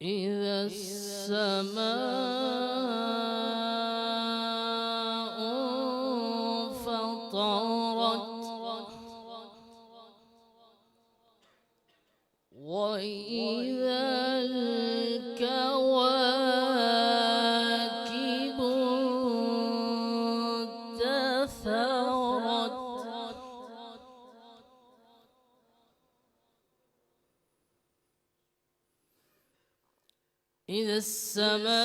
إذا السماء انفطرت وإذا الكواكب انتثرت إذا السماء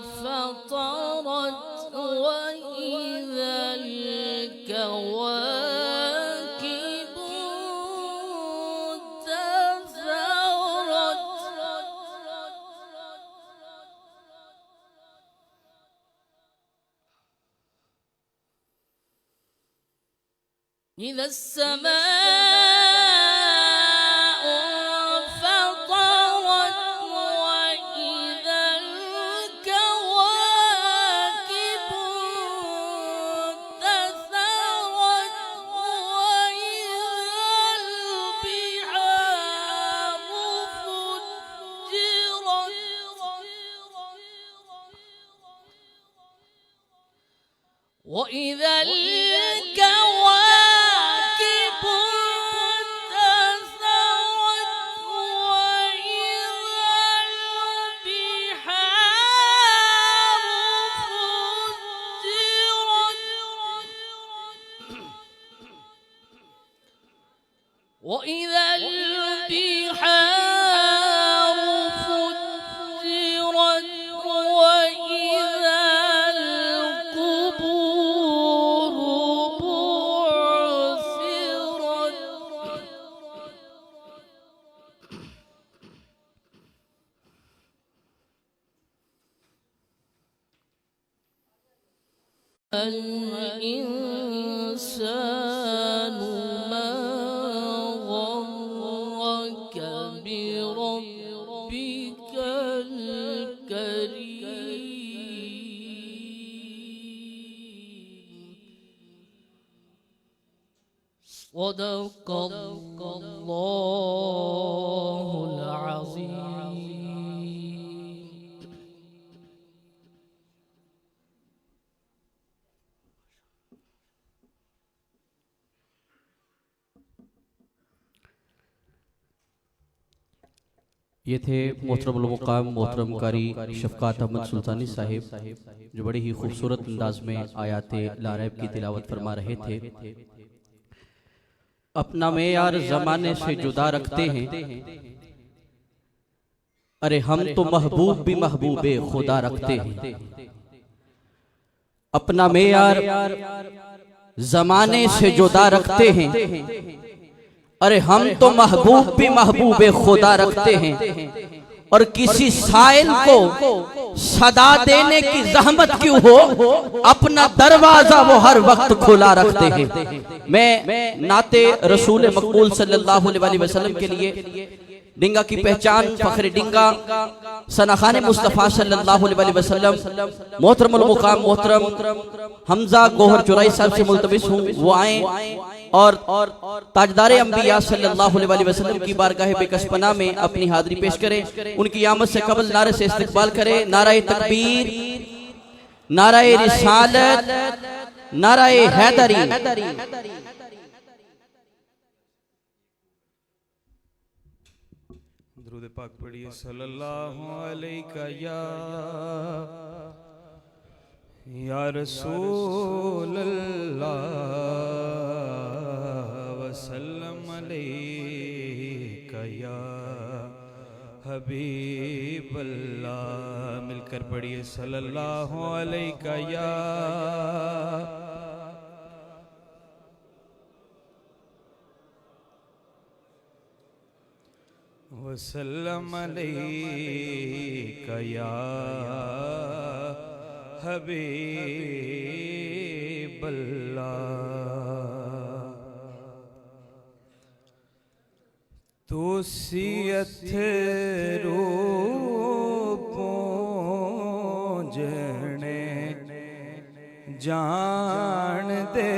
انفطرت وإذا الكواكب انتثرت إذا السماء وإذا الكواكب انتثرت وإذا البحار فجرت وإذا البحار فجرت وإذا القبور بعثرت الإنسان ما غرك بربك الكريم صدق الله العظيم. یہ تھے محترم المقام محترم قاری شفقات احمد سلطانی صاحب، جو بڑی ہی خوبصورت انداز میں آیات لا ریب کی تلاوت فرما رہے تھے۔ اپنا معیار زمانے سے جدا رکھتے ہیں، ارے ہم تو محبوب بھی محبوب خدا رکھتے ہیں۔ اپنا معیار زمانے سے جدا رکھتے ہیں، ارے ہم تو محبوب بھی محبوب خدا رکھتے ہیں، اور کسی سائل کو صدا دینے کی زحمت کیوں ہو، اپنا دروازہ وہ ہر وقت کھلا رکھتے ہیں۔ میں نعت رسول مقبول صلی اللہ علیہ وسلم کے لیے ڈنگا کی پہچان فخر ڈنگا ثناخان مصطفیٰ صلی اللہ علیہ وسلم محترم المقام محترم حمزہ گوہر چورائی صاحب سے ملتمس ہوں، وہ آئیں اور تاجدار انبیاء صلی اللہ علیہ وسلم کی بارگاہ بکس پناہ میں اپنی حاضری پیش کریں۔ ان کی آمد سے قبل نعرے سے استقبال کریں، نعرہ تکبیر، نعرہ رسالت، نعرہ حیدری۔ درود پاک پڑھیے صلی اللہ علیہ یا رسول اللہ وسلم علیکہ یا حبیب اللہ۔ مل کر پڑھیے صلی اللہ علیہ یا وسلم علیکہ یا حبیب اللہ۔ توسیت روپوں جنے جان دے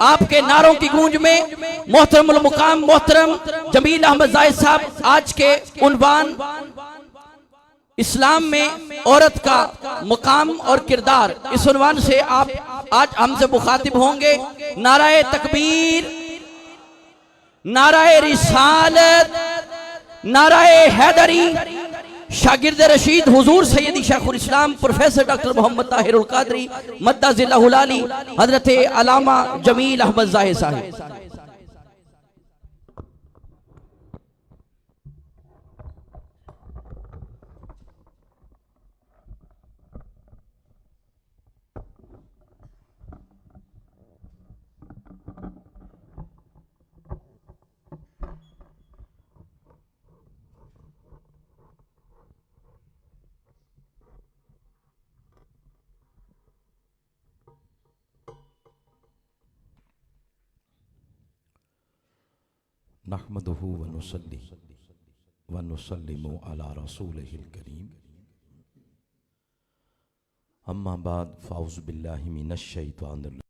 آپ کے نعروں کی گونج میں محترم المقام محترم جمیل احمد زاہد صاحب آج کے عنوان اسلام میں عورت کا مقام اور کردار، اس عنوان سے آپ آج ہم سے مخاطب ہوں گے۔ نعرہ تکبیر، نعرہ رسالت، نعرہ حیدری۔ شاگرد رشید حضور سیدی شیخ الاسلام پروفیسر ڈاکٹر محمد طاہر القادری مدہ ذلہ العالی حضرت علامہ جمیل احمد زاہد صاحب۔ نحمده ونصلي ونسلم على رسوله الكريم اما بعد فاعوذ بالله من الشيطان الرجيم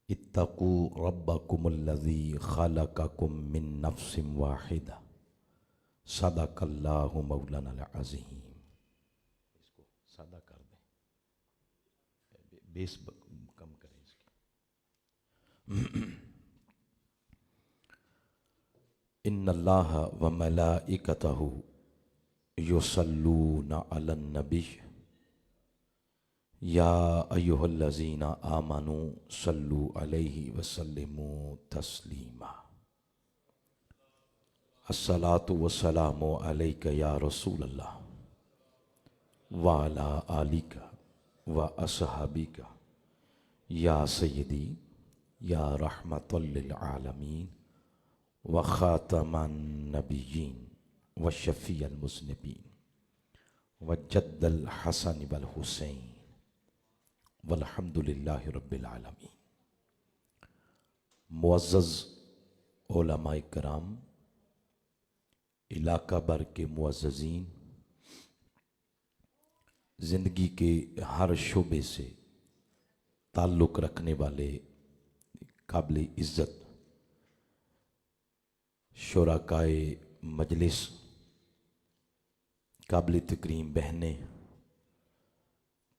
اتقوا ربکم الذی خلقکم من نفس واحدہ صدق اللہ مولانا العظیم۔ اس کو سادہ کر دیں، بیس کم کریں اس کی۔ ان اللہ وملائکتہ یصلون علی النبی یا ایہا الذین آمنوا صلوا علیہ وسلموا تسلیما۔ الصلاۃ والسلام علیک یا رسول اللہ وعلی آلک واصحابک یا سیدی یا رحمۃ للعالمین وخاتم النبیین وشفیع المذنبین وجد الحسن والحسین والحمدللہ رب العالمین۔ معزز علماء کرام، علاقہ بھر کے معززین، زندگی کے ہر شعبے سے تعلق رکھنے والے قابل عزت شرکائے مجلس، قابل تکریم بہنیں،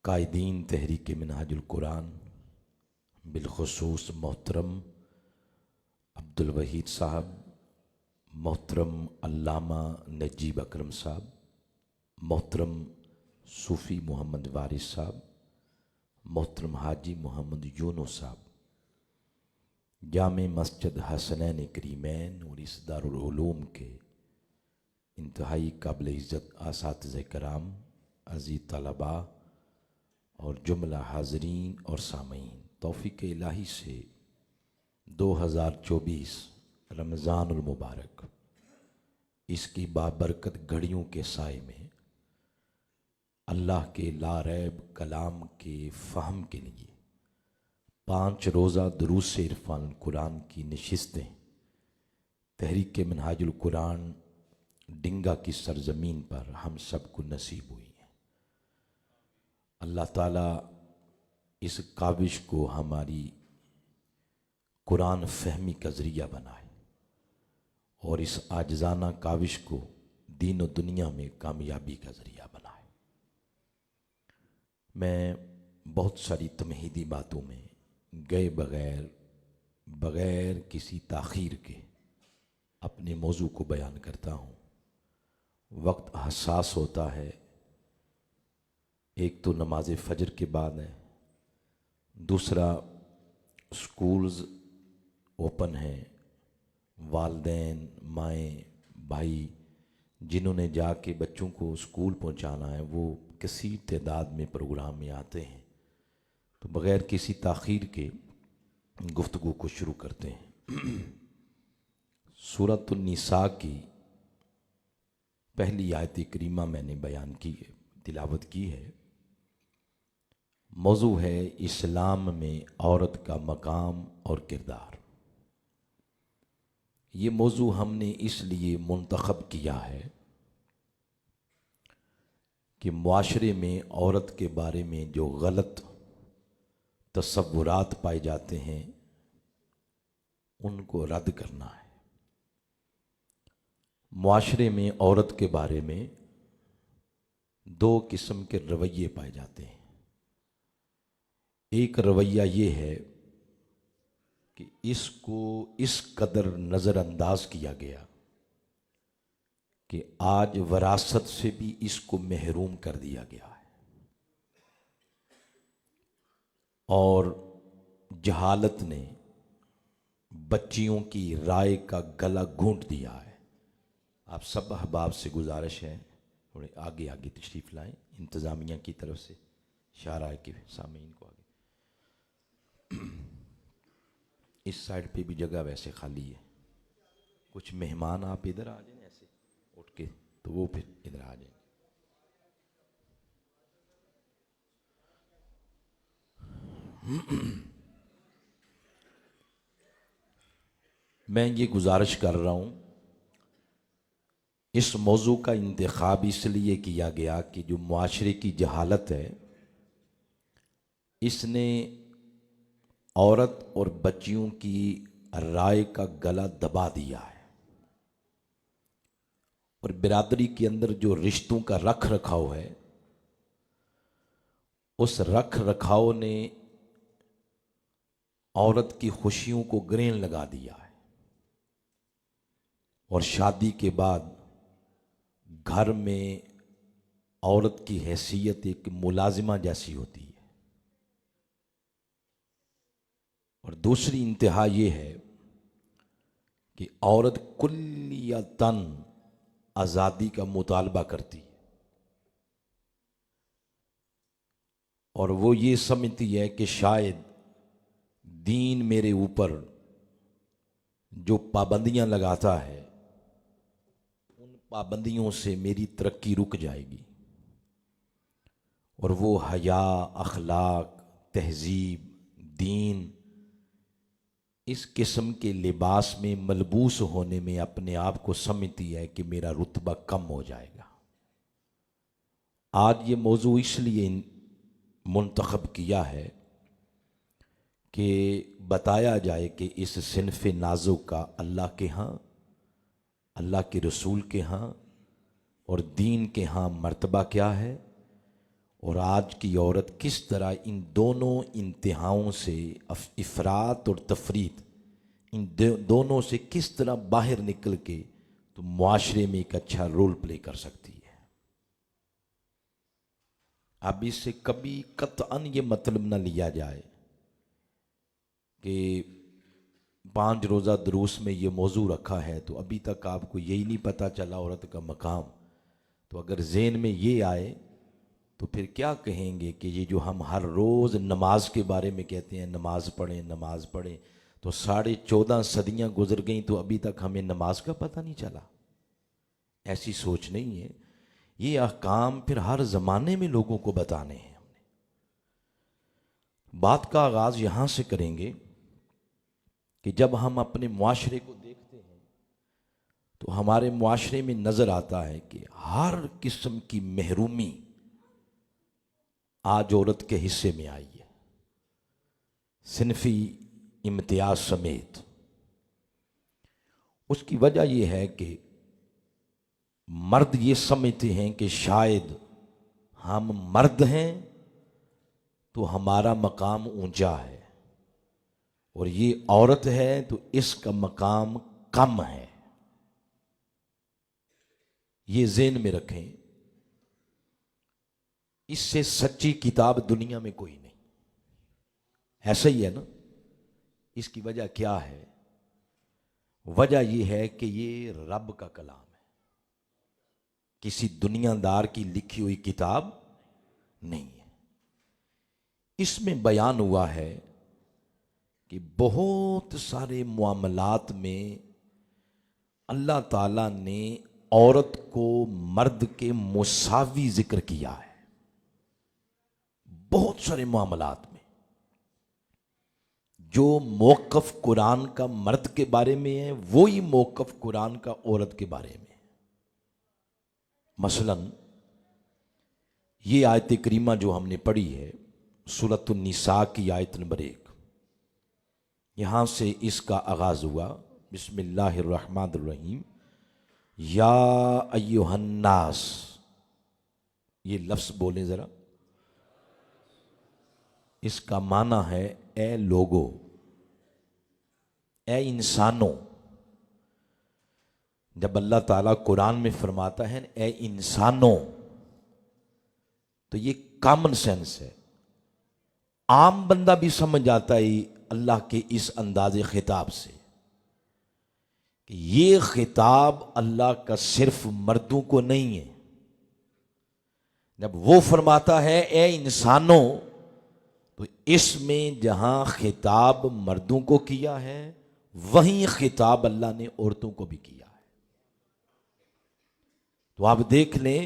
قائدین تحریک منہاج القرآن، بالخصوص محترم عبد الوحید صاحب، محترم علامہ نجیب اکرم صاحب، محترم صوفی محمد وارث صاحب، محترم حاجی محمد یونس صاحب، جامع مسجد حسنین کریمین اور اس دارالعلوم کے انتہائی قابل عزت اساتذہ کرام، عزیز طلباء اور جملہ حاضرین اور سامعین، توفیق الہی سے 2024 رمضان المبارک اس کی بابرکت گھڑیوں کے سائے میں اللہ کے لا ریب کلام کے فہم کے لیے 5 روزہ دروس عرفان القرآن کی نشستیں تحریک منہاج القرآن ڈنگا کی سرزمین پر ہم سب کو نصیب ہوئی ہیں۔ اللہ تعالیٰ اس کاوش کو ہماری قرآن فہمی کا ذریعہ بنائے اور اس عاجزانہ کاوش کو دین و دنیا میں کامیابی کا ذریعہ بنائے۔ میں بہت ساری تمہیدی باتوں میں گئے بغیر کسی تاخیر کے اپنے موضوع کو بیان کرتا ہوں۔ وقت حساس ہوتا ہے، ایک تو نماز فجر کے بعد ہے، دوسرا سکولز اوپن ہیں، والدین، مائیں، بھائی جنہوں نے جا کے بچوں کو سکول پہنچانا ہے وہ کثیر تعداد میں پروگرام میں آتے ہیں، تو بغیر کسی تاخیر کے گفتگو کو شروع کرتے ہیں۔ سورۃ النساء کی پہلی آیت کریمہ میں نے بیان کی ہے، تلاوت کی ہے۔ موضوع ہے اسلام میں عورت کا مقام اور کردار۔ یہ موضوع ہم نے اس لیے منتخب کیا ہے کہ معاشرے میں عورت کے بارے میں جو غلط تصورات پائے جاتے ہیں ان کو رد کرنا ہے۔ معاشرے میں عورت کے بارے میں دو قسم کے رویے پائے جاتے ہیں۔ ایک رویہ یہ ہے کہ اس کو اس قدر نظر انداز کیا گیا کہ آج وراثت سے بھی اس کو محروم کر دیا گیا ہے، اور جہالت نے بچیوں کی رائے کا گلا گھونٹ دیا ہے۔ آپ سب احباب سے گزارش ہے تھوڑے آگے آگے تشریف لائیں، انتظامیہ کی طرف سے اشارہ ہے کہ سامعین کو آگے۔ اس سائڈ پہ بھی جگہ ویسے خالی ہے، کچھ مہمان آپ ادھر آ جائیں ایسے اٹھ کے، تو وہ پھر ادھر آ جائیں۔ میں یہ گزارش کر رہا ہوں، اس موضوع کا انتخاب اس لیے کیا گیا کہ جو معاشرے کی جہالت ہے اس نے عورت اور بچیوں کی رائے کا گلا دبا دیا ہے، اور برادری کے اندر جو رشتوں کا رکھ رکھاؤ ہے اس رکھ رکھاؤ نے عورت کی خوشیوں کو گرین لگا دیا ہے، اور شادی کے بعد گھر میں عورت کی حیثیت ایک ملازمہ جیسی ہوتی ہے۔ اور دوسری انتہا یہ ہے کہ عورت کلیتاً آزادی کا مطالبہ کرتی ہے، اور وہ یہ سمجھتی ہے کہ شاید دین میرے اوپر جو پابندیاں لگاتا ہے ان پابندیوں سے میری ترقی رک جائے گی، اور وہ حیا، اخلاق، تہذیب، دین اس قسم کے لباس میں ملبوس ہونے میں اپنے آپ کو سمجھتی ہے کہ میرا رتبہ کم ہو جائے گا۔ آج یہ موضوع اس لیے منتخب کیا ہے کہ بتایا جائے کہ اس صنف نازک کا اللہ کے ہاں، اللہ کے رسول کے ہاں اور دین کے ہاں مرتبہ کیا ہے، اور آج کی عورت کس طرح ان دونوں انتہاؤں سے افراط اور تفریط، ان دونوں سے کس طرح باہر نکل کے تو معاشرے میں ایک اچھا رول پلے کر سکتی ہے۔ اب اس سے کبھی قطعاً یہ مطلب نہ لیا جائے کہ 5 روزہ دروس میں یہ موضوع رکھا ہے تو ابھی تک آپ کو یہی نہیں پتہ چلا عورت کا مقام، تو اگر ذہن میں یہ آئے تو پھر کیا کہیں گے کہ یہ جو ہم ہر روز نماز کے بارے میں کہتے ہیں نماز پڑھیں نماز پڑھیں، تو 14.5 صدیاں گزر گئیں تو ابھی تک ہمیں نماز کا پتہ نہیں چلا۔ ایسی سوچ نہیں ہے، یہ احکام پھر ہر زمانے میں لوگوں کو بتانے ہیں۔ ہم نے بات کا آغاز یہاں سے کریں گے کہ جب ہم اپنے معاشرے کو دیکھتے ہیں تو ہمارے معاشرے میں نظر آتا ہے کہ ہر قسم کی محرومی آج عورت کے حصے میں آئی ہے، صنفی امتیاز سمیت۔ اس کی وجہ یہ ہے کہ مرد یہ سمجھتے ہیں کہ شاید ہم مرد ہیں تو ہمارا مقام اونچا ہے، اور یہ عورت ہے تو اس کا مقام کم ہے۔ یہ ذہن میں رکھیں، اس سے سچی کتاب دنیا میں کوئی نہیں۔ ایسا ہی ہے نا؟ اس کی وجہ کیا ہے؟ وجہ یہ ہے کہ یہ رب کا کلام ہے، کسی دنیا دار کی لکھی ہوئی کتاب نہیں ہے۔ اس میں بیان ہوا ہے کہ بہت سارے معاملات میں اللہ تعالیٰ نے عورت کو مرد کے مساوی ذکر کیا ہے، بہت سارے معاملات میں۔ جو موقف قرآن کا مرد کے بارے میں ہے وہی موقف قرآن کا عورت کے بارے میں. مثلا یہ آیت کریمہ جو ہم نے پڑھی ہے سورۃ النساء کی آیت نمبر 1، یہاں سے اس کا آغاز ہوا. بسم اللہ الرحمن الرحیم. یا ایہا الناس، یہ لفظ بولیں ذرا. اس کا معنی ہے اے لوگو، اے انسانوں. جب اللہ تعالیٰ قرآن میں فرماتا ہے اے انسانوں تو یہ کامن سینس ہے، عام بندہ بھی سمجھ جاتا ہے اللہ کے اس انداز خطاب سے کہ یہ خطاب اللہ کا صرف مردوں کو نہیں ہے. جب وہ فرماتا ہے اے انسانوں تو اس میں جہاں خطاب مردوں کو کیا ہے وہیں خطاب اللہ نے عورتوں کو بھی کیا ہے. تو آپ دیکھ لیں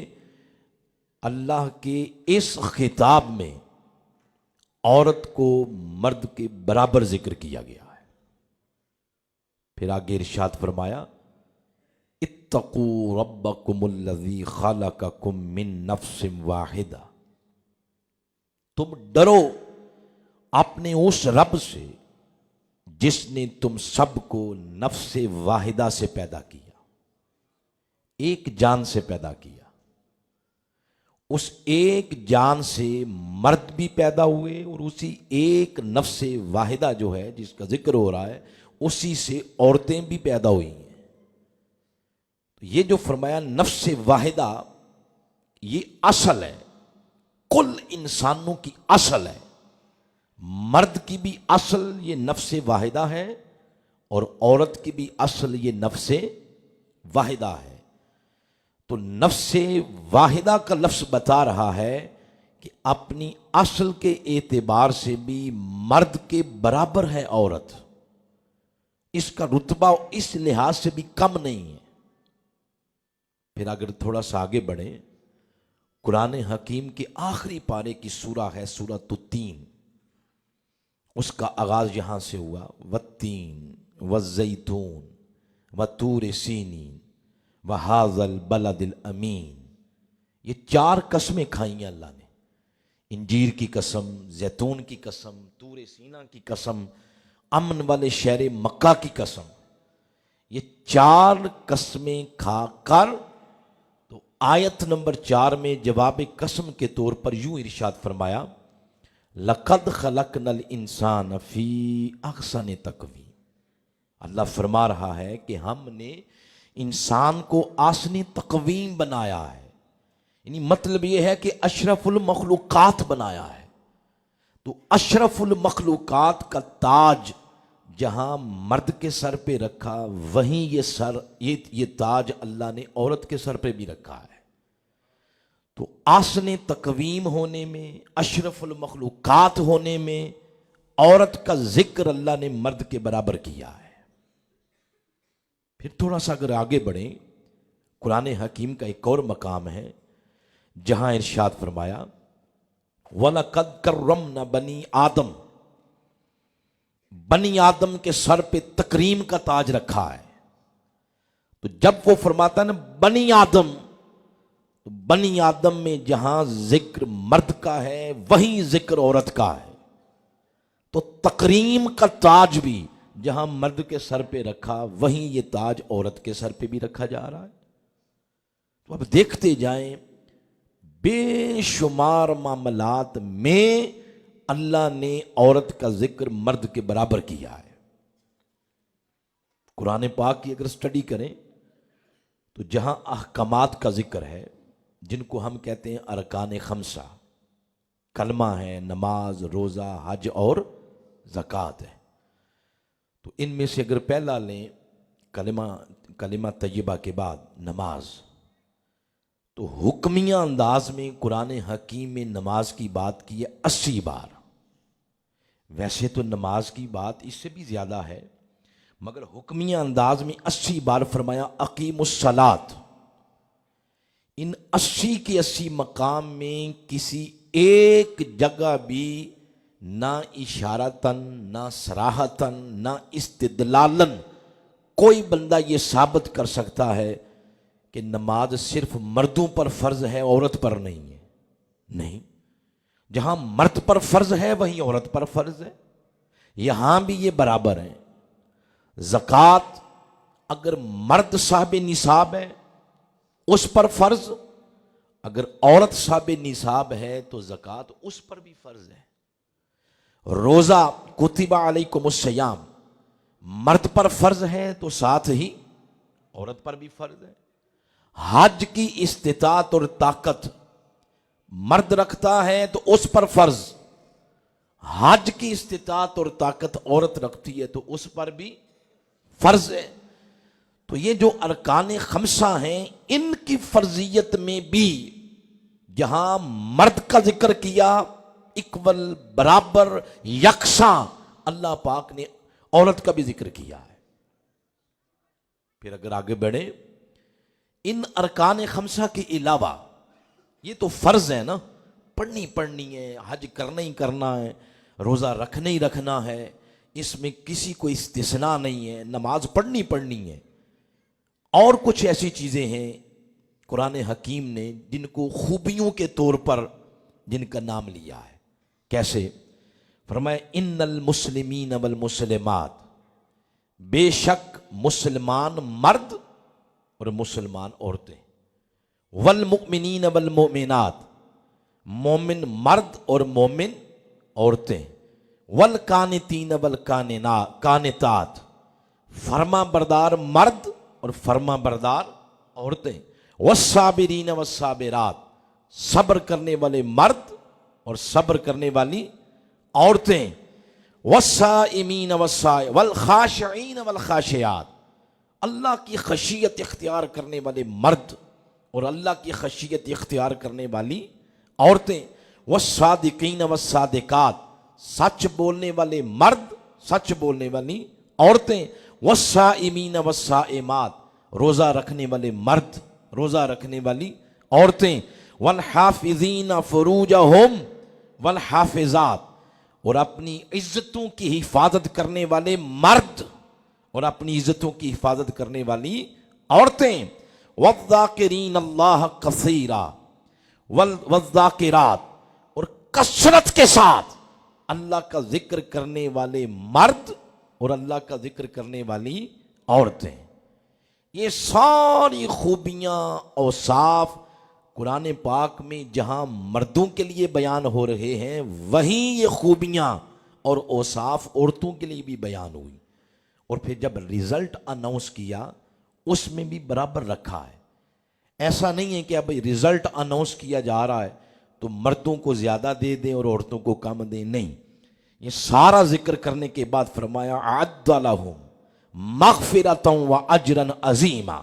اللہ کے اس خطاب میں عورت کو مرد کے برابر ذکر کیا گیا ہے. پھر آگے ارشاد فرمایا اتقوا ربکم الذی خلقکم من نفس واحدہ، تم ڈرو اپنے اس رب سے جس نے تم سب کو نفس واحدہ سے پیدا کیا، ایک جان سے پیدا کیا. اس ایک جان سے مرد بھی پیدا ہوئے اور اسی ایک نفس واحدہ جو ہے جس کا ذکر ہو رہا ہے اسی سے عورتیں بھی پیدا ہوئی ہیں. تو یہ جو فرمایا نفس واحدہ یہ اصل ہے، کل انسانوں کی اصل ہے. مرد کی بھی اصل یہ نفس واحدہ ہے اور عورت کی بھی اصل یہ نفس واحدہ ہے. تو نفس واحدہ کا لفظ بتا رہا ہے کہ اپنی اصل کے اعتبار سے بھی مرد کے برابر ہے عورت، اس کا رتبہ اس لحاظ سے بھی کم نہیں ہے. پھر اگر تھوڑا سا آگے بڑھیں، قرآن حکیم کے آخری پارے کی سورہ ہے سورۃ التین، اس کا آغاز یہاں سے ہوا والتین والزیتون وطور سینین وہذا البلد الامین. یہ 4 قسمیں کھائی ہیں اللہ نے، انجیر کی قسم، زیتون کی قسم، طور سینا کی قسم، امن والے شہر مکہ کی قسم. یہ 4 قسمیں کھا کر تو آیت نمبر 4 میں جواب قسم کے طور پر یوں ارشاد فرمایا لقد خلقنا الانسان فی احسن تقویم. اللہ فرما رہا ہے کہ ہم نے انسان کو آسنی تقویم بنایا ہے، یعنی مطلب یہ ہے کہ اشرف المخلوقات بنایا ہے. تو اشرف المخلوقات کا تاج جہاں مرد کے سر پہ رکھا وہیں یہ تاج اللہ نے عورت کے سر پہ بھی رکھا ہے. تو آسن تقویم ہونے میں، اشرف المخلوقات ہونے میں عورت کا ذکر اللہ نے مرد کے برابر کیا ہے. پھر تھوڑا سا اگر آگے بڑھیں، قرآن حکیم کا ایک اور مقام ہے جہاں ارشاد فرمایا وَلَقَدْ كَرَّمْنَا بَنِي آدم، بنی آدم کے سر پہ تکریم کا تاج رکھا ہے. تو جب وہ فرماتا ہے نا بنی آدم، تو بنی آدم میں جہاں ذکر مرد کا ہے وہیں ذکر عورت کا ہے. تو تکریم کا تاج بھی جہاں مرد کے سر پہ رکھا وہیں یہ تاج عورت کے سر پہ بھی رکھا جا رہا ہے. تو اب دیکھتے جائیں بے شمار معاملات میں اللہ نے عورت کا ذکر مرد کے برابر کیا ہے. قرآن پاک کی اگر سٹڈی کریں تو جہاں احکامات کا ذکر ہے جن کو ہم کہتے ہیں ارکان خمسہ، کلمہ ہے، نماز، روزہ، حج اور زکوٰۃ ہے. تو ان میں سے اگر پہلا لیں کلمہ طیبہ کے بعد نماز، تو حکمیہ انداز میں قرآن حکیم میں نماز کی بات کی ہے 80 بار. ویسے تو نماز کی بات اس سے بھی زیادہ ہے مگر حکمیہ انداز میں 80 بار فرمایا اقیم الصلاۃ. ان 80 کے 80 مقام میں کسی ایک جگہ بھی نہ اشارتن، نہ صراحتن، نہ استدلالن کوئی بندہ یہ ثابت کر سکتا ہے کہ نماز صرف مردوں پر فرض ہے، عورت پر نہیں ہے۔ نہیں، جہاں مرد پر فرض ہے وہیں عورت پر فرض ہے، یہاں بھی یہ برابر ہیں۔ زکوٰۃ اگر مرد صاحب نصاب ہے اس پر فرض، اگر عورت صاحب نصاب ہے تو زکوٰۃ اس پر بھی فرض ہے۔ روزہ کتب علیکم الصیام مرد پر فرض ہے تو ساتھ ہی عورت پر بھی فرض ہے۔ حج کی استطاعت اور طاقت مرد رکھتا ہے تو اس پر فرض، حج کی استطاعت اور طاقت عورت رکھتی ہے تو اس پر بھی فرض ہے۔ تو یہ جو ارکان خمسہ ہیں ان کی فرضیت میں بھی جہاں مرد کا ذکر کیا اکول، برابر، یکساں، اللہ پاک نے عورت کا بھی ذکر کیا ہے۔ پھر اگر آگے بڑھے، ان ارکان خمسہ کے علاوہ یہ تو فرض ہے نا، پڑھنی ہے، حج کرنا ہی کرنا ہے، روزہ رکھنا ہی رکھنا ہے، اس میں کسی کو استثناء نہیں ہے، نماز پڑھنی ہے۔ اور کچھ ایسی چیزیں ہیں قرآن حکیم نے جن کو خوبیوں کے طور پر جن کا نام لیا ہے۔ کیسے؟ فرمایا ان المسلمین والمسلمات، بے شک مسلمان مرد اور مسلمان عورتیں، والمؤمنین والمؤمنات، مومن مرد اور مومن عورتیں، والقانتین والقانتات، فرما بردار مرد اور فرما بردار عورتیں، والصابرین والصابرات، صبر کرنے والے مرد اور صبر کرنے والی عورتیں، والصائمین والخاشعین والخاشعات، اللہ کی خشیت اختیار کرنے والے مرد اور اللہ کی خشیت اختیار کرنے والی عورتیں، والصادقین والصادقات، سچ بولنے والے مرد، سچ بولنے والی عورتیں، والصائمین والصائمات، روزہ رکھنے والے مرد، روزہ رکھنے والی عورتیں، والحافظین فروجہم والحافظات، اور اپنی عزتوں کی حفاظت کرنے والے مرد اور اپنی عزتوں کی حفاظت کرنے والی عورتیں، والذاکرین اللہ کثیرا والذاکرات، اور کثرت کے ساتھ اللہ کا ذکر کرنے والے مرد اور اللہ کا ذکر کرنے والی عورتیں۔ یہ ساری خوبیاں، اوصاف قرآن پاک میں جہاں مردوں کے لیے بیان ہو رہے ہیں وہیں یہ خوبیاں اور اوصاف عورتوں کے لیے بھی بیان ہوئی۔ اور پھر جب رزلٹ اناؤنس کیا اس میں بھی برابر رکھا ہے۔ ایسا نہیں ہے کہ اب رزلٹ اناؤنس کیا جا رہا ہے تو مردوں کو زیادہ دے دیں اور عورتوں کو کم دیں، نہیں، یہ سارا ذکر کرنے کے بعد فرمایا اعد لہم مغفرۃ و اجرا عظیما،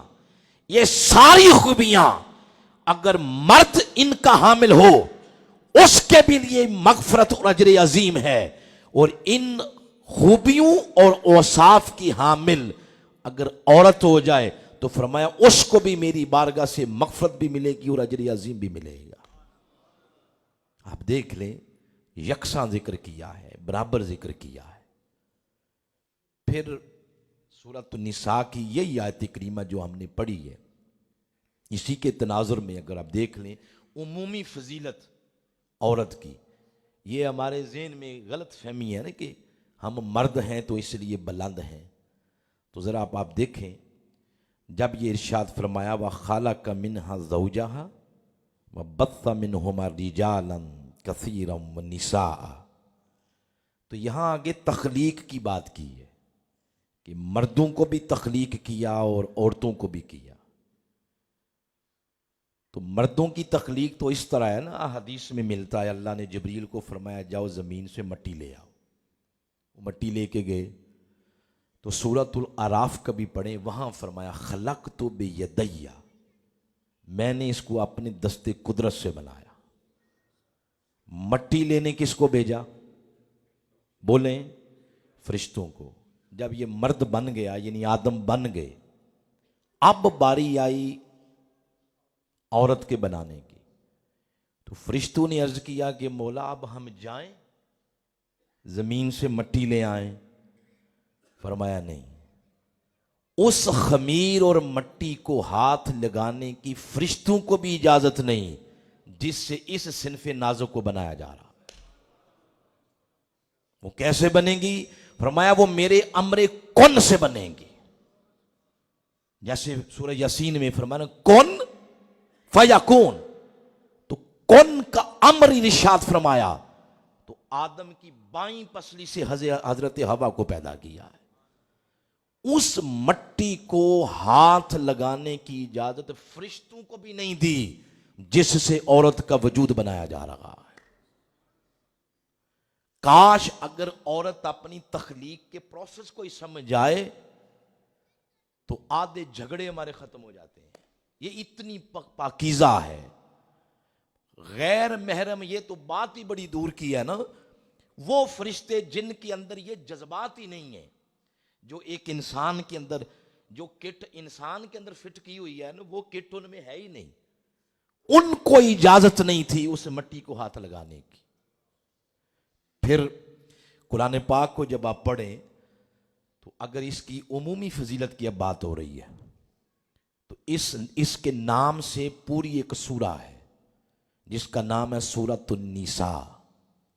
یہ ساری خوبیاں اگر مرد ان کا حامل ہو اس کے بھی لیے مغفرت اور اجر عظیم ہے، اور ان خوبیوں اور اوصاف کی حامل اگر عورت ہو جائے تو فرمایا اس کو بھی میری بارگاہ سے مغفرت بھی ملے گی اور اجر عظیم بھی ملے گا۔ آپ دیکھ لیں، یکساں ذکر کیا ہے، برابر ذکر کیا ہے۔ پھر سورۃ النساء کی یہی آیت کریمہ جو ہم نے پڑھی ہے، اسی کے تناظر میں اگر آپ دیکھ لیں عمومی فضیلت عورت کی، یہ ہمارے ذہن میں غلط فہمی ہے نا کہ ہم مرد ہیں تو اس لیے بلند ہیں۔ تو ذرا آپ دیکھیں، جب یہ ارشاد فرمایا وَخَلَقَ مِنْهَا زَوْجَهَا وَبَثَّ مِنْهُمَا رِجَالًا كَثِيرًا وَنِسَاءً، تو یہاں آگے تخلیق کی بات کی ہے کہ مردوں کو بھی تخلیق کیا اور عورتوں کو بھی کیا۔ تو مردوں کی تخلیق تو اس طرح ہے نا، حدیث میں ملتا ہے، اللہ نے جبریل کو فرمایا جاؤ زمین سے مٹی لے آؤ، وہ مٹی لے کے گئے۔ تو سورۃ الاعراف کبھی پڑھیں، وہاں فرمایا خلقت بیدیا، میں نے اس کو اپنے دست قدرت سے بنایا۔ مٹی لینے کس کو بھیجا؟ بولیں، فرشتوں کو۔ جب یہ مرد بن گیا یعنی آدم بن گئے، اب باری آئی عورت کے بنانے کی، تو فرشتوں نے عرض کیا کہ مولا اب ہم جائیں؟ زمین سے مٹی لے آئیں؟ فرمایا نہیں. اس خمیر اور مٹی کو ہاتھ لگانے کی فرشتوں کو بھی اجازت نہیں جس سے اس صنف نازک کو بنایا جا رہا. وہ کیسے بنے گی؟ فرمایا وہ میرے امر کن سے بنے گی. جیسے سورہ یاسین میں فرمایا کن فیکون، تو کن کا امر ارشاد فرمایا تو آدم کی بائیں پسلی سے حضرت حوا کو پیدا کیا ہے. اس مٹی کو ہاتھ لگانے کی اجازت فرشتوں کو بھی نہیں دی جس سے عورت کا وجود بنایا جا رہا ہے. کاش اگر عورت اپنی تخلیق کے پروسیس کو ہی سمجھ جائے تو آدھے جھگڑے ہمارے ختم ہو جاتے ہیں. یہ اتنی پاکیزہ ہے. غیر محرم یہ تو بات ہی بڑی دور کی ہے نا. وہ فرشتے جن کے اندر یہ جذبات ہی نہیں ہیں جو ایک انسان کے اندر، جو کٹ انسان کے اندر فٹ کی ہوئی ہے نا، وہ کٹ ان میں ہے ہی نہیں. ان کو اجازت نہیں تھی اس مٹی کو ہاتھ لگانے کی. پھر قرآن پاک کو جب آپ پڑھیں تو اگر اس کی عمومی فضیلت کی اب بات ہو رہی ہے تو اس کے نام سے پوری ایک سورہ ہے جس کا نام ہے سورۃ النساء،